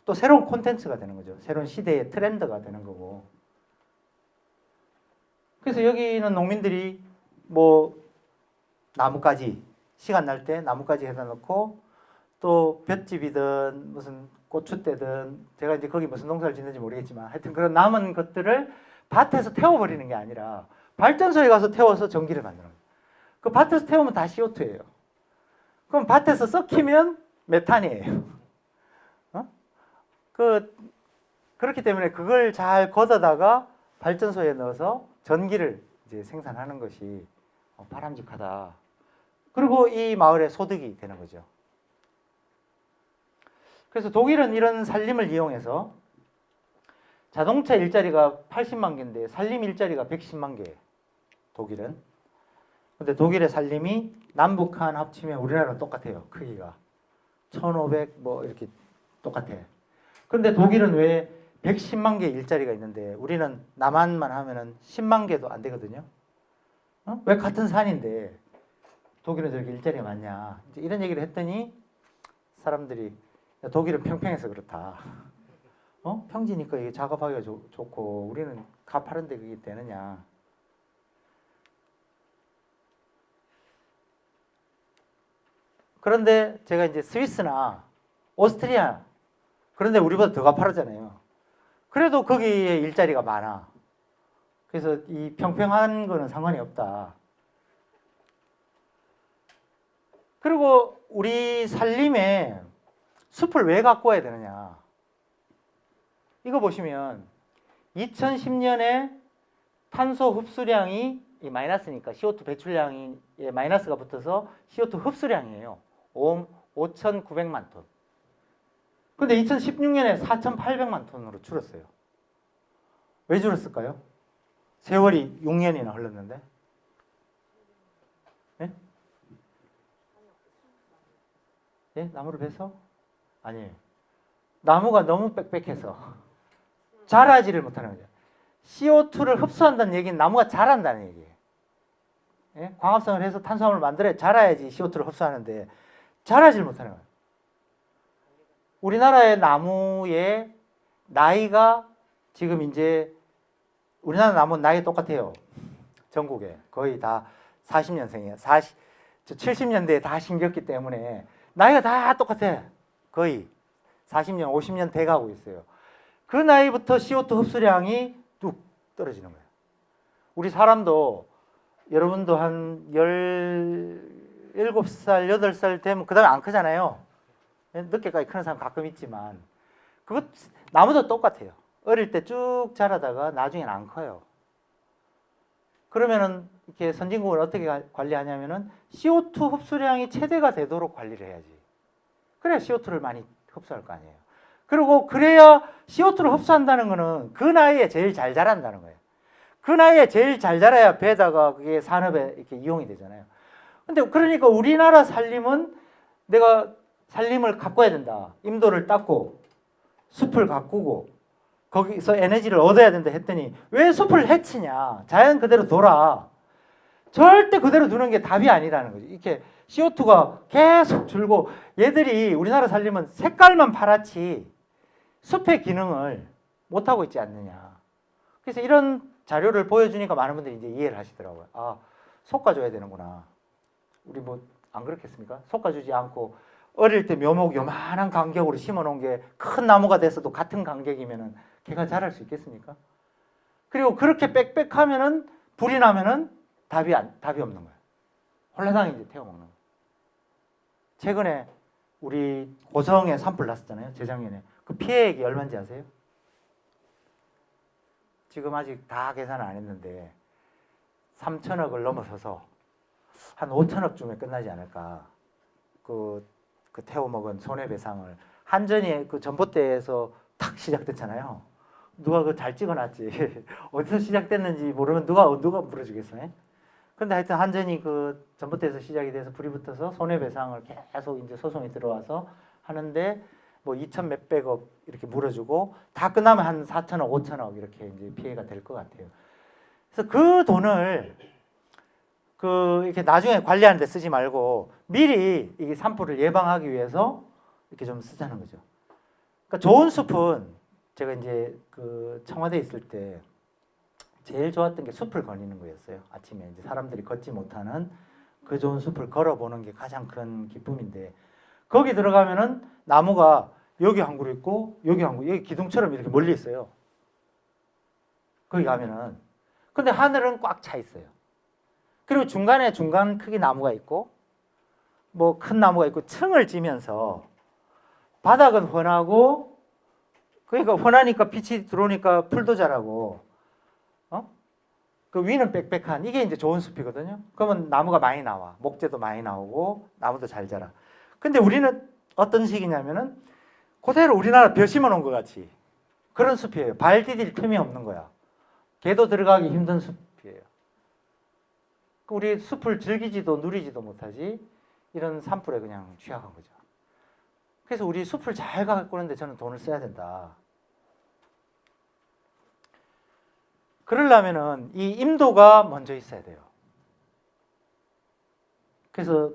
또 새로운 콘텐츠가 되는 거죠. 새로운 시대의 트렌드가 되는 거고. 그래서 여기는 농민들이 뭐 나뭇가지 시간 날 때 나뭇가지 해다 놓고 또 볏짚이든 무슨 고추대든 제가 이제 거기 무슨 농사를 짓는지 모르겠지만 하여튼 그런 남은 것들을 밭에서 태워버리는 게 아니라 발전소에 가서 태워서 전기를 만드는 거예요. 그 밭에서 태우면 다 CO2예요. 그럼 밭에서 썩히면 메탄이에요. 그렇기 때문에 그걸 잘 걷어다가 발전소에 넣어서 전기를 이제 생산하는 것이 바람직하다. 그리고 이 마을의 소득이 되는 거죠. 그래서 독일은 이런 산림을 이용해서 자동차 일자리가 80만 개인데 산림 일자리가 110만 개예요. 독일은. 근데 독일의 산림이 남북한 합치면 우리나라랑 똑같아요. 크기가. 1500 뭐 이렇게 똑같아. 근데 독일은 왜 110만 개 일자리가 있는데 우리는 남한만 하면은 10만 개도 안 되거든요. 왜 같은 산인데 독일은 저렇게 일자리가 많냐. 이제 이런 얘기를 했더니 사람들이 독일은 평평해서 그렇다. 평지니까 이게 작업하기가 좋고 우리는 가파른데 그게 되느냐. 그런데 제가 이제 스위스나 오스트리아 그런데 우리보다 더 가파르잖아요. 그래도 거기에 일자리가 많아. 그래서 이 평평한 거는 상관이 없다. 그리고 우리 산림에 숲을 왜 갖고 와야 되느냐. 이거 보시면 2010년에 탄소 흡수량이 이 마이너스니까 CO2 배출량에 마이너스가 붙어서 CO2 흡수량이에요. 5,900만 톤. 근데 2016년에 4,800만 톤으로 줄었어요. 왜 줄었을까요? 세월이 6년이나 흘렀는데. 예? 예? 나무를 베서? 아니에요. 나무가 너무 빽빽해서 자라지를 못하는 거죠. CO2를 흡수한다는 얘기는 나무가 자란다는 얘기예요. 예? 광합성을 해서 탄수화물을 만들어야 자라야지 CO2를 흡수하는데 자라지를 못하는 거예요. 우리나라의 나무의 나이가 지금 이제 우리나라 나무는 나이 똑같아요. 전국에 거의 다 40년생이에요. 70년대에 다 심겼기 때문에 나이가 다 똑같아. 거의 40년, 50년 돼가고 있어요. 그 나이부터 CO2 흡수량이 뚝 떨어지는 거예요. 우리 사람도 여러분도 한 17살, 8살 되면 그 다음에 안 크잖아요. 늦게까지 크는 사람 가끔 있지만 그것 나무도 똑같아요. 어릴 때 쭉 자라다가 나중에는 안 커요. 그러면은 이렇게 선진국을 어떻게 관리하냐면은 CO2 흡수량이 최대가 되도록 관리를 해야지. 그래야 CO2를 많이 흡수할 거 아니에요. 그리고 그래야 CO2를 흡수한다는 거는 그 나이에 제일 잘 자란다는 거예요. 그 나이에 제일 잘 자라야 배다가 그게 산업에 이렇게 이용이 되잖아요. 근데 그러니까 우리나라 산림은 내가 산림을 가꿔야 된다. 임도를 닦고 숲을 가꾸고 거기서 에너지를 얻어야 된다 했더니 왜 숲을 해치냐. 자연 그대로 둬라. 절대 그대로 두는 게 답이 아니라는 거죠. 이렇게 CO2가 계속 줄고 얘들이 우리나라 산림은 색깔만 파랗지 숲의 기능을 못하고 있지 않느냐. 그래서 이런 자료를 보여주니까 많은 분들이 이제 이해를 하시더라고요. 아, 솎아줘야 되는구나. 우리 뭐 안 그렇겠습니까? 솎아주지 않고 어릴 때 묘목 요만한 간격으로 심어놓은 게 큰 나무가 돼서도 같은 간격이면은 걔가 자랄 수 있겠습니까? 그리고 그렇게 빽빽하면은 불이 나면은 답이 없는 거예요. 홀라당 이제 태워먹는 거예요. 최근에 우리 고성에 산불 났었잖아요. 재작년에. 그 피해액이 얼마인지 아세요? 지금 아직 다 계산을 안 했는데 3천억을 넘어서서 한 5천억쯤에 끝나지 않을까. 그 태워먹은 손해배상을 한전이 그 전봇대에서 탁 시작됐잖아요. 누가 그 잘 찍어놨지. 어디서 시작됐는지 모르면 누가 물어주겠어요? 근데 하여튼 한전이 그 전봇대에서 시작이 돼서 불이 붙어서 손해배상을 계속 이제 소송이 들어와서 하는데 뭐 2천 몇백억 이렇게 물어주고 다 끝나면 한 4천억, 5천억 이렇게 이제 피해가 될 것 같아요. 그래서 그 돈을 이렇게 나중에 관리하는 데 쓰지 말고 미리 이 산불을 예방하기 위해서 이렇게 좀 쓰자는 거죠. 그러니까 좋은 숲은 제가 이제 그 청와대에 있을 때 제일 좋았던 게 숲을 거니는 거였어요. 아침에 이제 사람들이 걷지 못하는 그 좋은 숲을 걸어보는 게 가장 큰 기쁨인데 거기 들어가면은 나무가 여기 한 그루 있고 여기 한 그루, 여기 기둥처럼 이렇게 멀리 있어요. 거기 가면은 근데 하늘은 꽉 차 있어요. 그리고 중간에 중간 크기 나무가 있고 뭐 큰 나무가 있고 층을 지면서 바닥은 훤하고 그러니까 훤하니까 빛이 들어오니까 풀도 자라고 그 위는 빽빽한 이게 이제 좋은 숲이거든요. 그러면 나무가 많이 나와. 목재도 많이 나오고 나무도 잘 자라. 근데 우리는 어떤 식이냐면은 그대로 우리나라 벼 심어 놓은 것 같이 그런 숲이에요. 발 디딜 틈이 없는 거야. 개도 들어가기 힘든 숲이에요. 우리 숲을 즐기지도 누리지도 못하지 이런 산불에 그냥 취약한 거죠. 그래서 우리 숲을 잘 가꾸는데 저는 돈을 써야 된다. 그러려면은 이 임도가 먼저 있어야 돼요. 그래서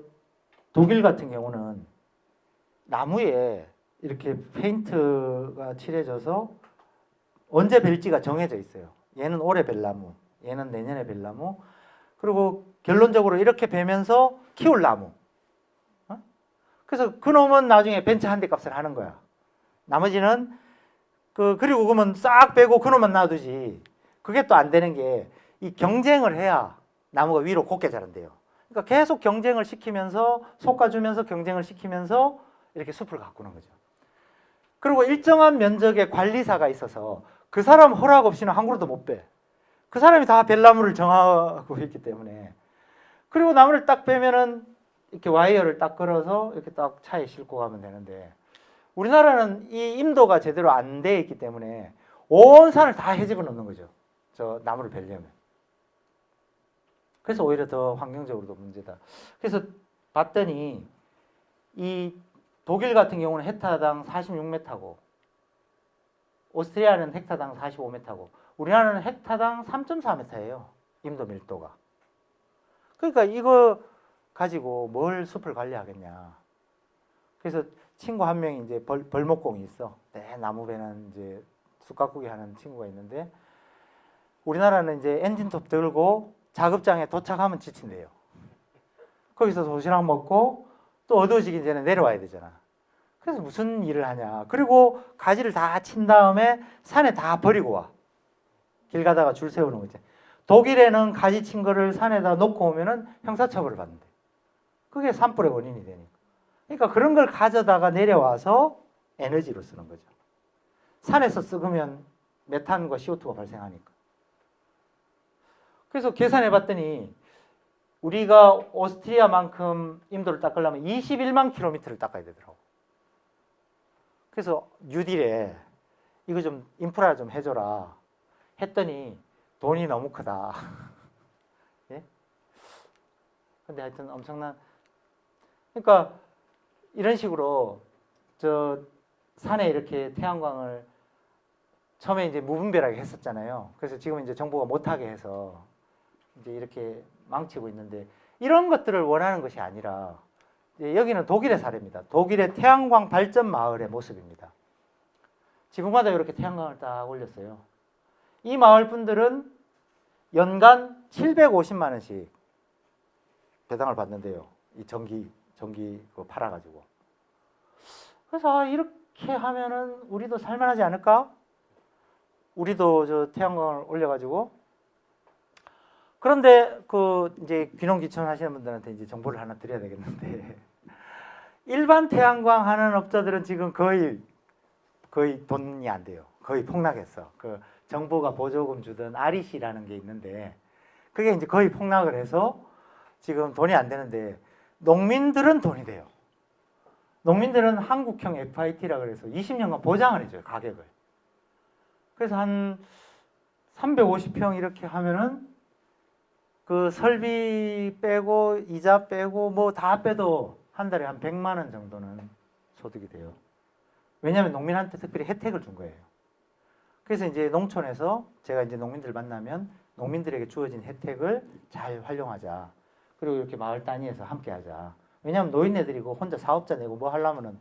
독일 같은 경우는 나무에 이렇게 페인트가 칠해져서 언제 벨지가 정해져 있어요. 얘는 올해 벨 나무, 얘는 내년에 벨 나무. 그리고 결론적으로 이렇게 베면서 키울 나무. 그래서 그놈은 나중에 벤츠 한 대 값을 하는 거야. 나머지는 그리고 그러면 싹 빼고 그놈만 놔두지. 그게 또 안 되는 게 이 경쟁을 해야 나무가 위로 곱게 자란대요. 그러니까 계속 경쟁을 시키면서 솎아주면서 경쟁을 시키면서 이렇게 숲을 가꾸는 거죠. 그리고 일정한 면적의 관리사가 있어서 그 사람 허락 없이는 한 그루도 못 빼. 그 사람이 다 벨나무를 정하고 있기 때문에. 그리고 나무를 딱 베면은 이렇게 와이어를 딱 걸어서 이렇게 딱 차에 싣고 가면 되는데, 우리나라는 이 임도가 제대로 안 돼 있기 때문에 온 산을 다 헤집어 놓는 거죠. 저 나무를 베려면. 그래서 오히려 더 환경적으로도 문제다. 그래서 봤더니 이 독일 같은 경우는 헥타당 46m고, 오스트리아는 헥타당 45m고, 우리나라는 헥타당 3.4m예요. 임도 밀도가. 그러니까 이거 가지고 뭘 숲을 관리하겠냐. 그래서 친구 한 명이 이제 벌목공이 있어. 내 나무 베는 이제 쑥가꾸기 하는 친구가 있는데, 우리나라는 이제 엔진톱 들고 작업장에 도착하면 지친대요. 거기서 도시락 먹고 또 어두워지기 전에 내려와야 되잖아. 그래서 무슨 일을 하냐. 그리고 가지를 다 친 다음에 산에 다 버리고 와. 길 가다가 줄 세우는 거지. 독일에는 가지 친 거를 산에다 놓고 오면은 형사처벌을 받는데. 그게 산불의 원인이 되니까. 그러니까 그런 걸 가져다가 내려와서 에너지로 쓰는 거죠. 산에서 썩으면 메탄과 CO2가 발생하니까. 그래서 계산해 봤더니 우리가 오스트리아만큼 임도를 닦으려면 21만 킬로미터를 닦아야 되더라고. 그래서 뉴딜에 이거 좀 인프라 좀 해줘라 했더니 돈이 너무 크다. 예? 근데 하여튼 엄청난, 그러니까 이런 식으로 저 산에 이렇게 태양광을 처음에 이제 무분별하게 했었잖아요. 그래서 지금 이제 정부가 못하게 해서 이제 이렇게 망치고 있는데, 이런 것들을 원하는 것이 아니라, 여기는 독일의 사례입니다. 독일의 태양광 발전 마을의 모습입니다. 지붕마다 이렇게 태양광을 딱 올렸어요. 이 마을 분들은 연간 750만 원씩 배당을 받는데요. 이 전기 그거 팔아가지고. 그래서 이렇게 하면은 우리도 살만하지 않을까? 우리도 저 태양광을 올려가지고. 그런데 그 이제 귀농귀촌 하시는 분들한테 이제 정보를 하나 드려야 되겠는데, 일반 태양광 하는 업자들은 지금 거의 돈이 안 돼요. 거의 폭락했어. 그 정부가 보조금 주던 REC라는 게 있는데, 그게 이제 거의 폭락을 해서 지금 돈이 안 되는데, 농민들은 돈이 돼요. 농민들은 한국형 FIT라 그래서 20년간 보장을 해줘요, 가격을. 그래서 한 350평 이렇게 하면은 그 설비 빼고 이자 빼고 뭐 다 빼도 한 달에 한 100만 원 정도는 소득이 돼요. 왜냐하면 농민한테 특별히 혜택을 준 거예요. 그래서 이제 농촌에서 제가 이제 농민들 만나면 농민들에게 주어진 혜택을 잘 활용하자. 그리고 이렇게 마을 단위에서 함께 하자. 왜냐하면 노인네들이고 혼자 사업자 내고 뭐 하려면은,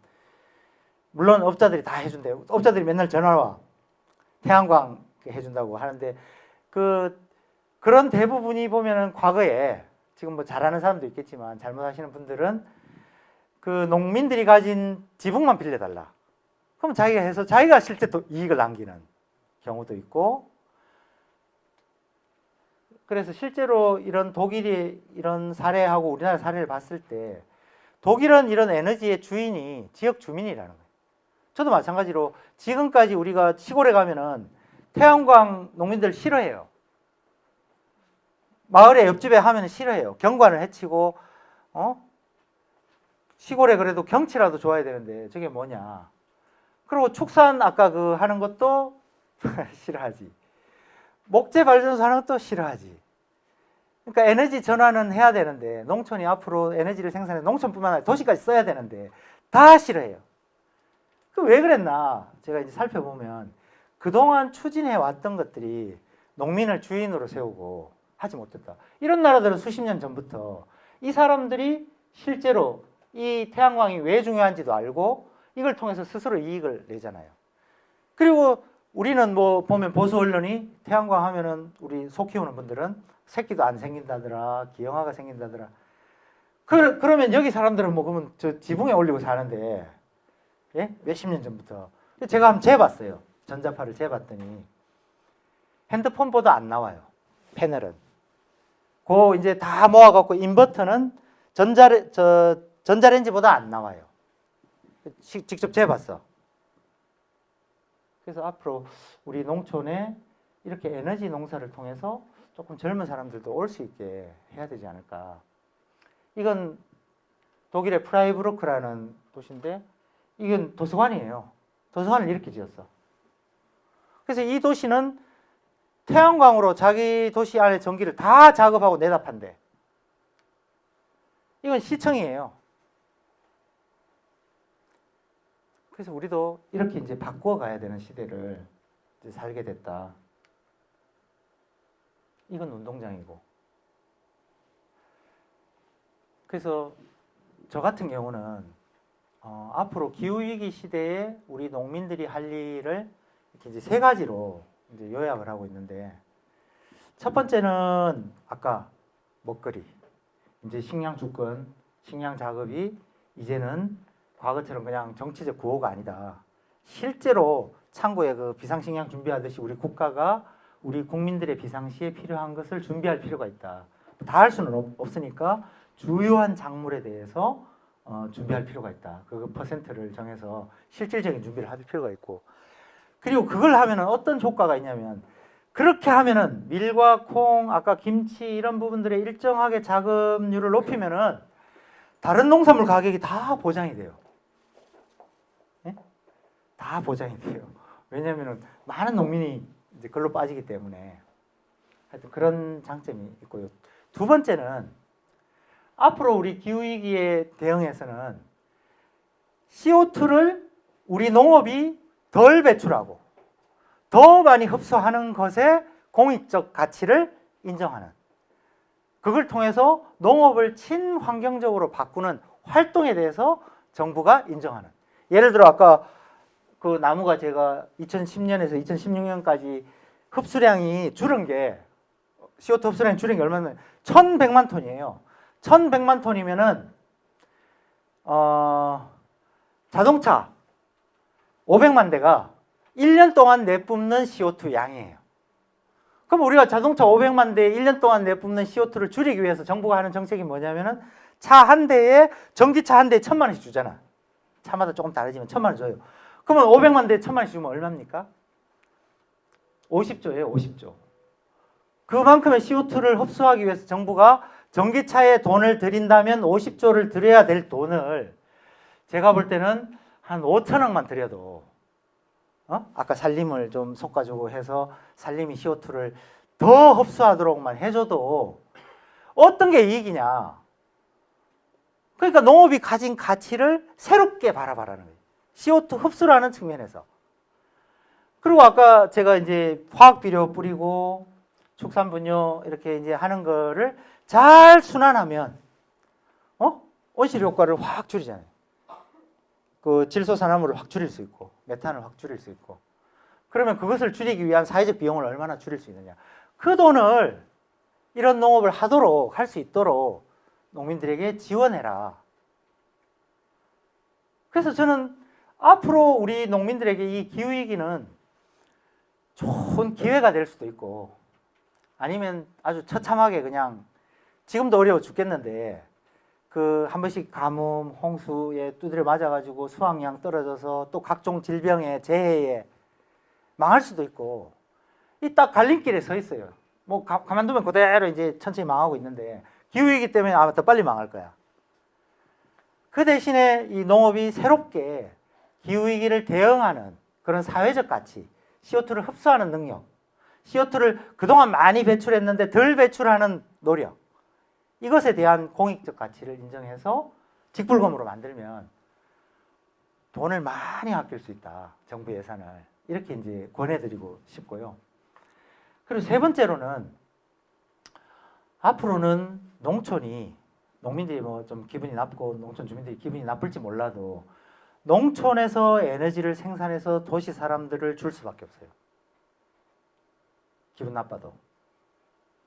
물론 업자들이 다 해준대요. 업자들이 맨날 전화 와. 태양광 해준다고 하는데, 그런 대부분이 보면은 과거에, 지금 뭐 잘하는 사람도 있겠지만 잘못하시는 분들은 그 농민들이 가진 지붕만 빌려달라. 그럼 자기가 해서 자기가 실제 또 이익을 남기는 경우도 있고. 그래서 실제로 이런 독일이 이런 사례하고 우리나라 사례를 봤을 때, 독일은 이런 에너지의 주인이 지역 주민이라는 거예요. 저도 마찬가지로 지금까지 우리가 시골에 가면은 태양광 농민들 싫어해요. 마을에 옆집에 하면 싫어해요. 경관을 해치고, 시골에 그래도 경치라도 좋아야 되는데 저게 뭐냐. 그리고 축산 아까 그 하는 것도 싫어하지. 목재 발전소 하는 것도 싫어하지. 그러니까 에너지 전환은 해야 되는데, 농촌이 앞으로 에너지를 생산해 농촌뿐만 아니라 도시까지 써야 되는데 다 싫어해요. 그 왜 그랬나 제가 이제 살펴보면, 그동안 추진해 왔던 것들이 농민을 주인으로 세우고 하지 못했다. 이런 나라들은 수십 년 전부터 이 사람들이 실제로 이 태양광이 왜 중요한지도 알고 이걸 통해서 스스로 이익을 내잖아요. 그리고 우리는 뭐 보면 보수 언론이 태양광 하면은 우리 소 키우는 분들은 새끼도 안 생긴다더라, 기형아가 생긴다더라. 그러면 여기 사람들은 뭐 그러면 저 지붕에 올리고 사는데, 예? 몇십 년 전부터. 제가 한번 재봤어요. 전자파를 재봤더니 핸드폰보다 안 나와요. 패널은. 그 이제 다 모아갖고 인버터는 전자레인지보다 안 나와요. 직접 재봤어. 그래서 앞으로 우리 농촌에 이렇게 에너지 농사를 통해서 조금 젊은 사람들도 올 수 있게 해야 되지 않을까. 이건 독일의 프라이부르크라는 도시인데 이건 도서관이에요. 도서관을 이렇게 지었어. 그래서 이 도시는 태양광으로 자기 도시 안에 전기를 다 작업하고 내다 판대. 이건 시청이에요. 그래서 우리도 이렇게 이제 바꾸어 가야 되는 시대를 이제 살게 됐다. 이건 운동장이고. 그래서 저 같은 경우는 앞으로 기후위기 시대에 우리 농민들이 할 일을 이렇게 이제 세 가지로 이제 요약을 하고 있는데, 첫 번째는 아까 먹거리, 이제 식량 주권, 식량 작업이 이제는 과거처럼 그냥 정치적 구호가 아니다. 실제로 창고에 그 비상식량 준비하듯이 우리 국가가 우리 국민들의 비상시에 필요한 것을 준비할 필요가 있다. 다 할 수는 없으니까 주요한 작물에 대해서 준비할 필요가 있다. 그 퍼센트를 정해서 실질적인 준비를 할 필요가 있고, 그리고 그걸 하면은 어떤 효과가 있냐면, 그렇게 하면은 밀과 콩, 아까 김치 이런 부분들에 일정하게 자급률을 높이면은 다른 농산물 가격이 다 보장이 돼요. 네? 다 보장이 돼요. 왜냐면은 많은 농민이 이제 그걸로 빠지기 때문에. 하여튼 그런 장점이 있고요. 두 번째는 앞으로 우리 기후위기에 대응해서는 CO2를 우리 농업이 덜 배출하고 더 많이 흡수하는 것에 공익적 가치를 인정하는, 그걸 통해서 농업을 친환경적으로 바꾸는 활동에 대해서 정부가 인정하는. 예를 들어 아까 그 나무가 제가 2010년에서 2016년까지 흡수량이 줄은 게, CO2 흡수량이 줄은 게 얼마냐면 1100만 톤이에요. 1100만 톤이면은 자동차 500만 대가 1년 동안 내뿜는 CO2 양이에요. 그럼 우리가 자동차 500만 대 1년 동안 내뿜는 CO2를 줄이기 위해서 정부가 하는 정책이 뭐냐면은 차 한 대에, 전기차 한 대에 1000만 원씩 주잖아. 차마다 조금 다르지만 1000만 원 줘요. 그러면 500만 대에 1000만 원씩 주면 얼마입니까? 50조예요, 50조. 그만큼의 CO2를 흡수하기 위해서 정부가 전기차에 돈을 들인다면 50조를 들여야 될 돈을 제가 볼 때는 한 5천억만 들여도, 아까 산림을 좀 솎아주고 해서 산림이 CO2를 더 흡수하도록만 해줘도 어떤 게 이익이냐. 그러니까 농업이 가진 가치를 새롭게 바라봐라는 거예요. CO2 흡수라는 측면에서. 그리고 아까 제가 이제 화학비료 뿌리고 축산분뇨 이렇게 이제 하는 거를 잘 순환하면, 온실 효과를 확 줄이잖아요. 그 질소산화물을 확 줄일 수 있고, 메탄을 확 줄일 수 있고. 그러면 그것을 줄이기 위한 사회적 비용을 얼마나 줄일 수 있느냐. 그 돈을 이런 농업을 하도록, 할 수 있도록 농민들에게 지원해라. 그래서 저는 앞으로 우리 농민들에게 이 기후위기는 좋은 기회가 될 수도 있고, 아니면 아주 처참하게 그냥, 지금도 어려워 죽겠는데 그 한 번씩 가뭄, 홍수에 두드려 맞아가지고 수확량 떨어져서 또 각종 질병에, 재해에 망할 수도 있고, 이 딱 갈림길에 서 있어요. 뭐 가만두면 그대로 이제 천천히 망하고 있는데, 기후위기 때문에 아마 더 빨리 망할 거야. 그 대신에 이 농업이 새롭게 기후위기를 대응하는 그런 사회적 가치, CO2를 흡수하는 능력, CO2를 그동안 많이 배출했는데 덜 배출하는 노력, 이것에 대한 공익적 가치를 인정해서 직불금으로 만들면 돈을 많이 아낄 수 있다. 정부 예산을. 이렇게 이제 권해드리고 싶고요. 그리고 세 번째로는 앞으로는 농촌이, 농민들이 뭐 좀 기분이 나쁘고 농촌 주민들이 기분이 나쁠지 몰라도 농촌에서 에너지를 생산해서 도시 사람들을 줄 수밖에 없어요. 기분 나빠도.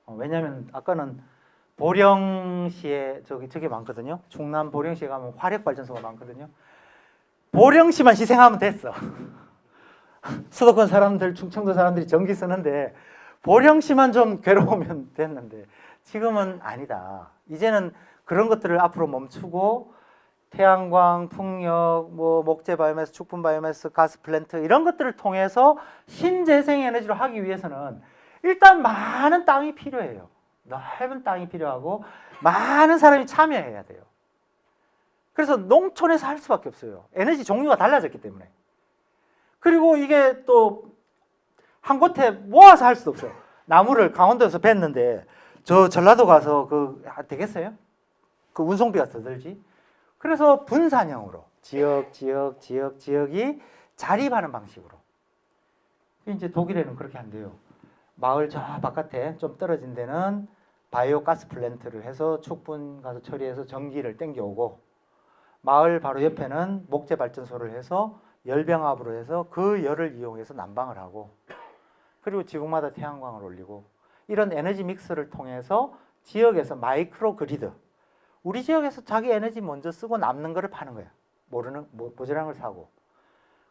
왜냐하면 아까는 보령시에 저게 많거든요. 충남 보령시에 가면 화력발전소가 많거든요. 보령시만 희생하면 됐어. 수도권 사람들, 충청도 사람들이 전기 쓰는데 보령시만 좀 괴로우면 됐는데 지금은 아니다. 이제는 그런 것들을 앞으로 멈추고 태양광, 풍력, 뭐 목재 바이오매스, 축분 바이오매스, 가스 플랜트 이런 것들을 통해서 신재생 에너지로 하기 위해서는 일단 많은 땅이 필요해요. 넓은 땅이 필요하고 많은 사람이 참여해야 돼요. 그래서 농촌에서 할 수밖에 없어요. 에너지 종류가 달라졌기 때문에. 그리고 이게 또 한 곳에 모아서 할 수도 없어요. 나무를 강원도에서 뱄는데 저 전라도 가서 되겠어요? 그 운송비가 더 들지. 그래서 분산형으로 지역이 자립하는 방식으로. 이제 독일에는 그렇게 안 돼요. 마을 저 바깥에 좀 떨어진 데는 바이오 가스 플랜트를 해서 축분 가서 처리해서 전기를 땡겨오고, 마을 바로 옆에는 목재 발전소를 해서 열병합으로 해서 그 열을 이용해서 난방을 하고, 그리고 지붕마다 태양광을 올리고, 이런 에너지 믹스를 통해서 지역에서 마이크로 그리드, 우리 지역에서 자기 에너지 먼저 쓰고 남는 거를 파는 거야. 모자란 걸 사고.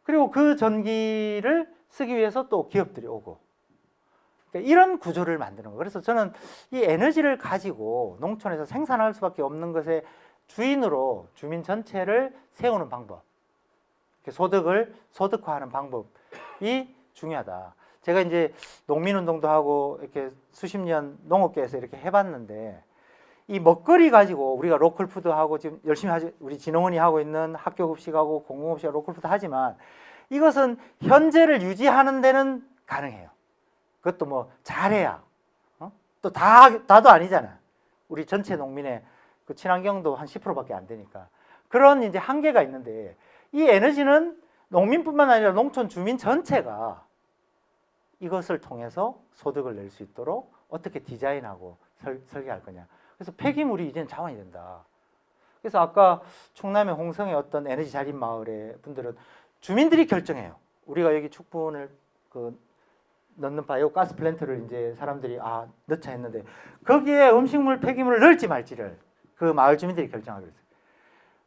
그리고 그 전기를 쓰기 위해서 또 기업들이 오고. 그러니까 이런 구조를 만드는 거예요. 그래서 저는 이 에너지를 가지고 농촌에서 생산할 수밖에 없는 것의 주인으로 주민 전체를 세우는 방법, 소득을 소득화하는 방법이 중요하다. 제가 이제 농민운동도 하고 이렇게 수십 년 농업계에서 이렇게 해봤는데, 이 먹거리 가지고 우리가 로컬푸드 하고 지금 열심히 우리 진흥원이 하고 있는 학교급식하고 공공급식 로컬푸드 하지만, 이것은 현재를 유지하는 데는 가능해요. 그것도 뭐 잘해야, 또 다도 아니잖아. 우리 전체 농민의 그 친환경도 한 10%밖에 안 되니까. 그런 이제 한계가 있는데, 이 에너지는 농민뿐만 아니라 농촌 주민 전체가 이것을 통해서 소득을 낼 수 있도록 어떻게 디자인하고 설계할 거냐. 그래서 폐기물이 이제는 자원이 된다. 그래서 아까 충남의 홍성의 어떤 에너지 자립 마을의 분들은 주민들이 결정해요. 우리가 여기 축분을 넣는 바이오 가스 플랜트를 이제 사람들이 넣자 했는데, 거기에 음식물 폐기물을 넣을지 말지를 그 마을 주민들이 결정하기로 했어요.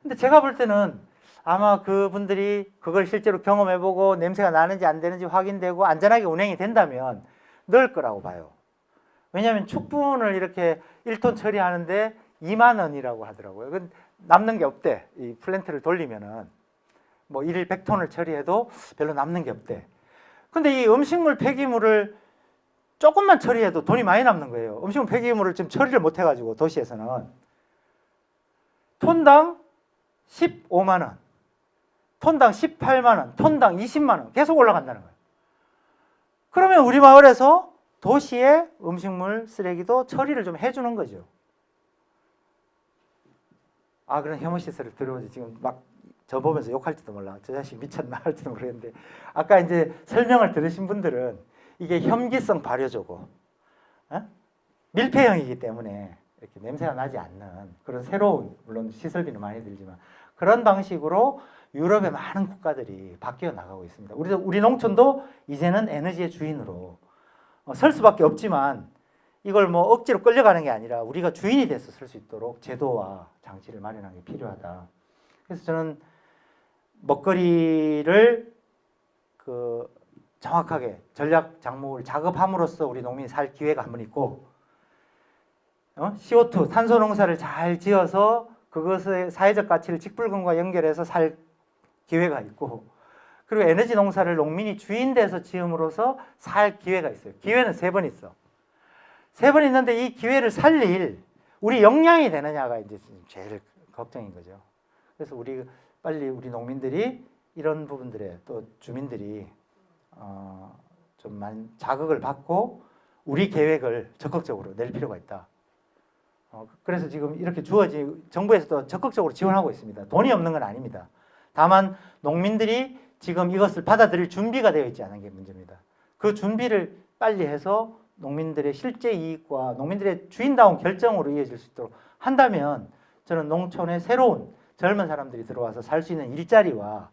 근데 제가 볼 때는 아마 그분들이 그걸 실제로 경험해보고 냄새가 나는지 안 되는지 확인되고 안전하게 운행이 된다면 넣을 거라고 봐요. 왜냐하면 축분을 이렇게 1톤 처리하는데 2만 원이라고 하더라고요. 그건 남는 게 없대. 이 플랜트를 돌리면은 뭐 1일 100톤을 처리해도 별로 남는 게 없대. 근데 이 음식물 폐기물을 조금만 처리해도 돈이 많이 남는 거예요. 음식물 폐기물을 지금 처리를 못 해가지고 도시에서는 톤당 15만 원, 톤당 18만 원, 톤당 20만 원 계속 올라간다는 거예요. 그러면 우리 마을에서 도시의 음식물 쓰레기도 처리를 좀 해주는 거죠. 그런 혐오시설을 들어오지. 지금 막 저 보면서 욕할지도 몰라. 저 자식 미쳤나 할지도 모르겠는데, 아까 이제 설명을 들으신 분들은 이게 혐기성 발효조고 밀폐형이기 때문에 이렇게 냄새가 나지 않는 그런 새로운, 물론 시설비는 많이 들지만 그런 방식으로 유럽의 많은 국가들이 바뀌어 나가고 있습니다. 우리 농촌도 이제는 에너지의 주인으로 설 수밖에 없지만, 이걸 뭐 억지로 끌려가는 게 아니라 우리가 주인이 돼서 설 수 있도록 제도와 장치를 마련하는 게 필요하다. 그래서 저는 먹거리를 정확하게 전략 작물을 작업함으로써 우리 농민이 살 기회가 한 번 있고, CO2 탄소 농사를 잘 지어서 그것의 사회적 가치를 직불금과 연결해서 살 기회가 있고, 그리고 에너지 농사를 농민이 주인 돼서 지음으로써 살 기회가 있어요. 기회는 3번 있어. 3번 있는데 이 기회를 살릴 우리 역량이 되느냐가 이제 제일 걱정인 거죠. 그래서 빨리 우리 농민들이 이런 부분들에, 또 주민들이 좀 많이 자극을 받고 우리 계획을 적극적으로 낼 필요가 있다. 그래서 지금 이렇게 정부에서도 적극적으로 지원하고 있습니다. 돈이 없는 건 아닙니다. 다만 농민들이 지금 이것을 받아들일 준비가 되어 있지 않은 게 문제입니다. 그 준비를 빨리 해서 농민들의 실제 이익과 농민들의 주인다운 결정으로 이어질 수 있도록 한다면, 저는 농촌에 새로운 젊은 사람들이 들어와서 살 수 있는 일자리와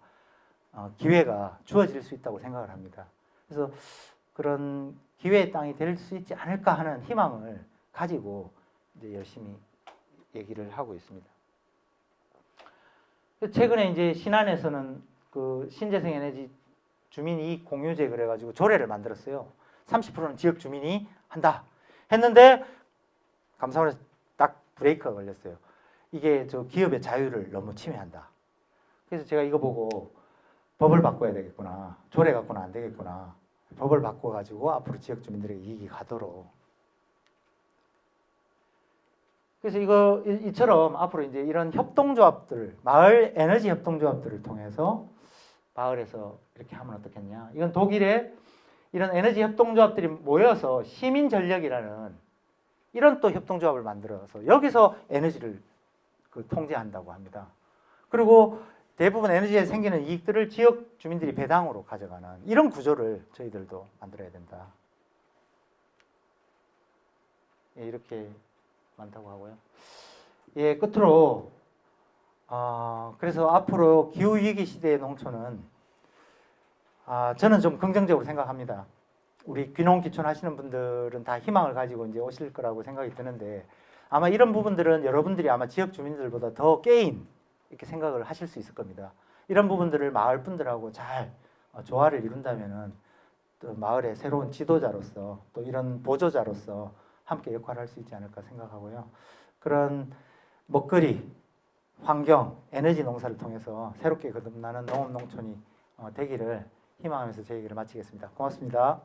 기회가 주어질 수 있다고 생각을 합니다. 그래서 그런 기회의 땅이 될 수 있지 않을까 하는 희망을 가지고 이제 열심히 얘기를 하고 있습니다. 최근에 이제 신안에서는 그 신재생 에너지 주민 이익 공유제 그래가지고 조례를 만들었어요. 30%는 지역 주민이 한다 했는데 감사원에서 딱 브레이크가 걸렸어요. 이게 저 기업의 자유를 너무 침해한다. 그래서 제가 이거 보고 법을 바꿔야 되겠구나. 조례 갖고는 안 되겠구나. 법을 바꿔가지고 앞으로 지역 주민들에게 이익이 가도록. 그래서 이처럼 앞으로 이제 이런 협동조합들, 마을 에너지 협동조합들을 통해서 마을에서 이렇게 하면 어떻겠냐. 이건 독일에 이런 에너지 협동조합들이 모여서 시민 전력이라는 이런 또 협동조합을 만들어서 여기서 에너지를 통제한다고 합니다. 그리고 대부분 에너지에 생기는 이익들을 지역 주민들이 배당으로 가져가는 이런 구조를 저희들도 만들어야 된다. 예, 이렇게 많다고 하고요. 예, 끝으로 그래서 앞으로 기후 위기 시대의 농촌은 저는 좀 긍정적으로 생각합니다. 우리 귀농 귀촌 하시는 분들은 다 희망을 가지고 이제 오실 거라고 생각이 드는데 아마 이런 부분들은 여러분들이 아마 지역 주민들보다 더 게임 이렇게 생각을 하실 수 있을 겁니다. 이런 부분들을 마을 분들하고 잘 조화를 이룬다면은 또 마을의 새로운 지도자로서 또 이런 보조자로서 함께 역할을 할 수 있지 않을까 생각하고요. 그런 먹거리, 환경, 에너지 농사를 통해서 새롭게 거듭나는 농업 농촌이 되기를 희망하면서 제 얘기를 마치겠습니다. 고맙습니다.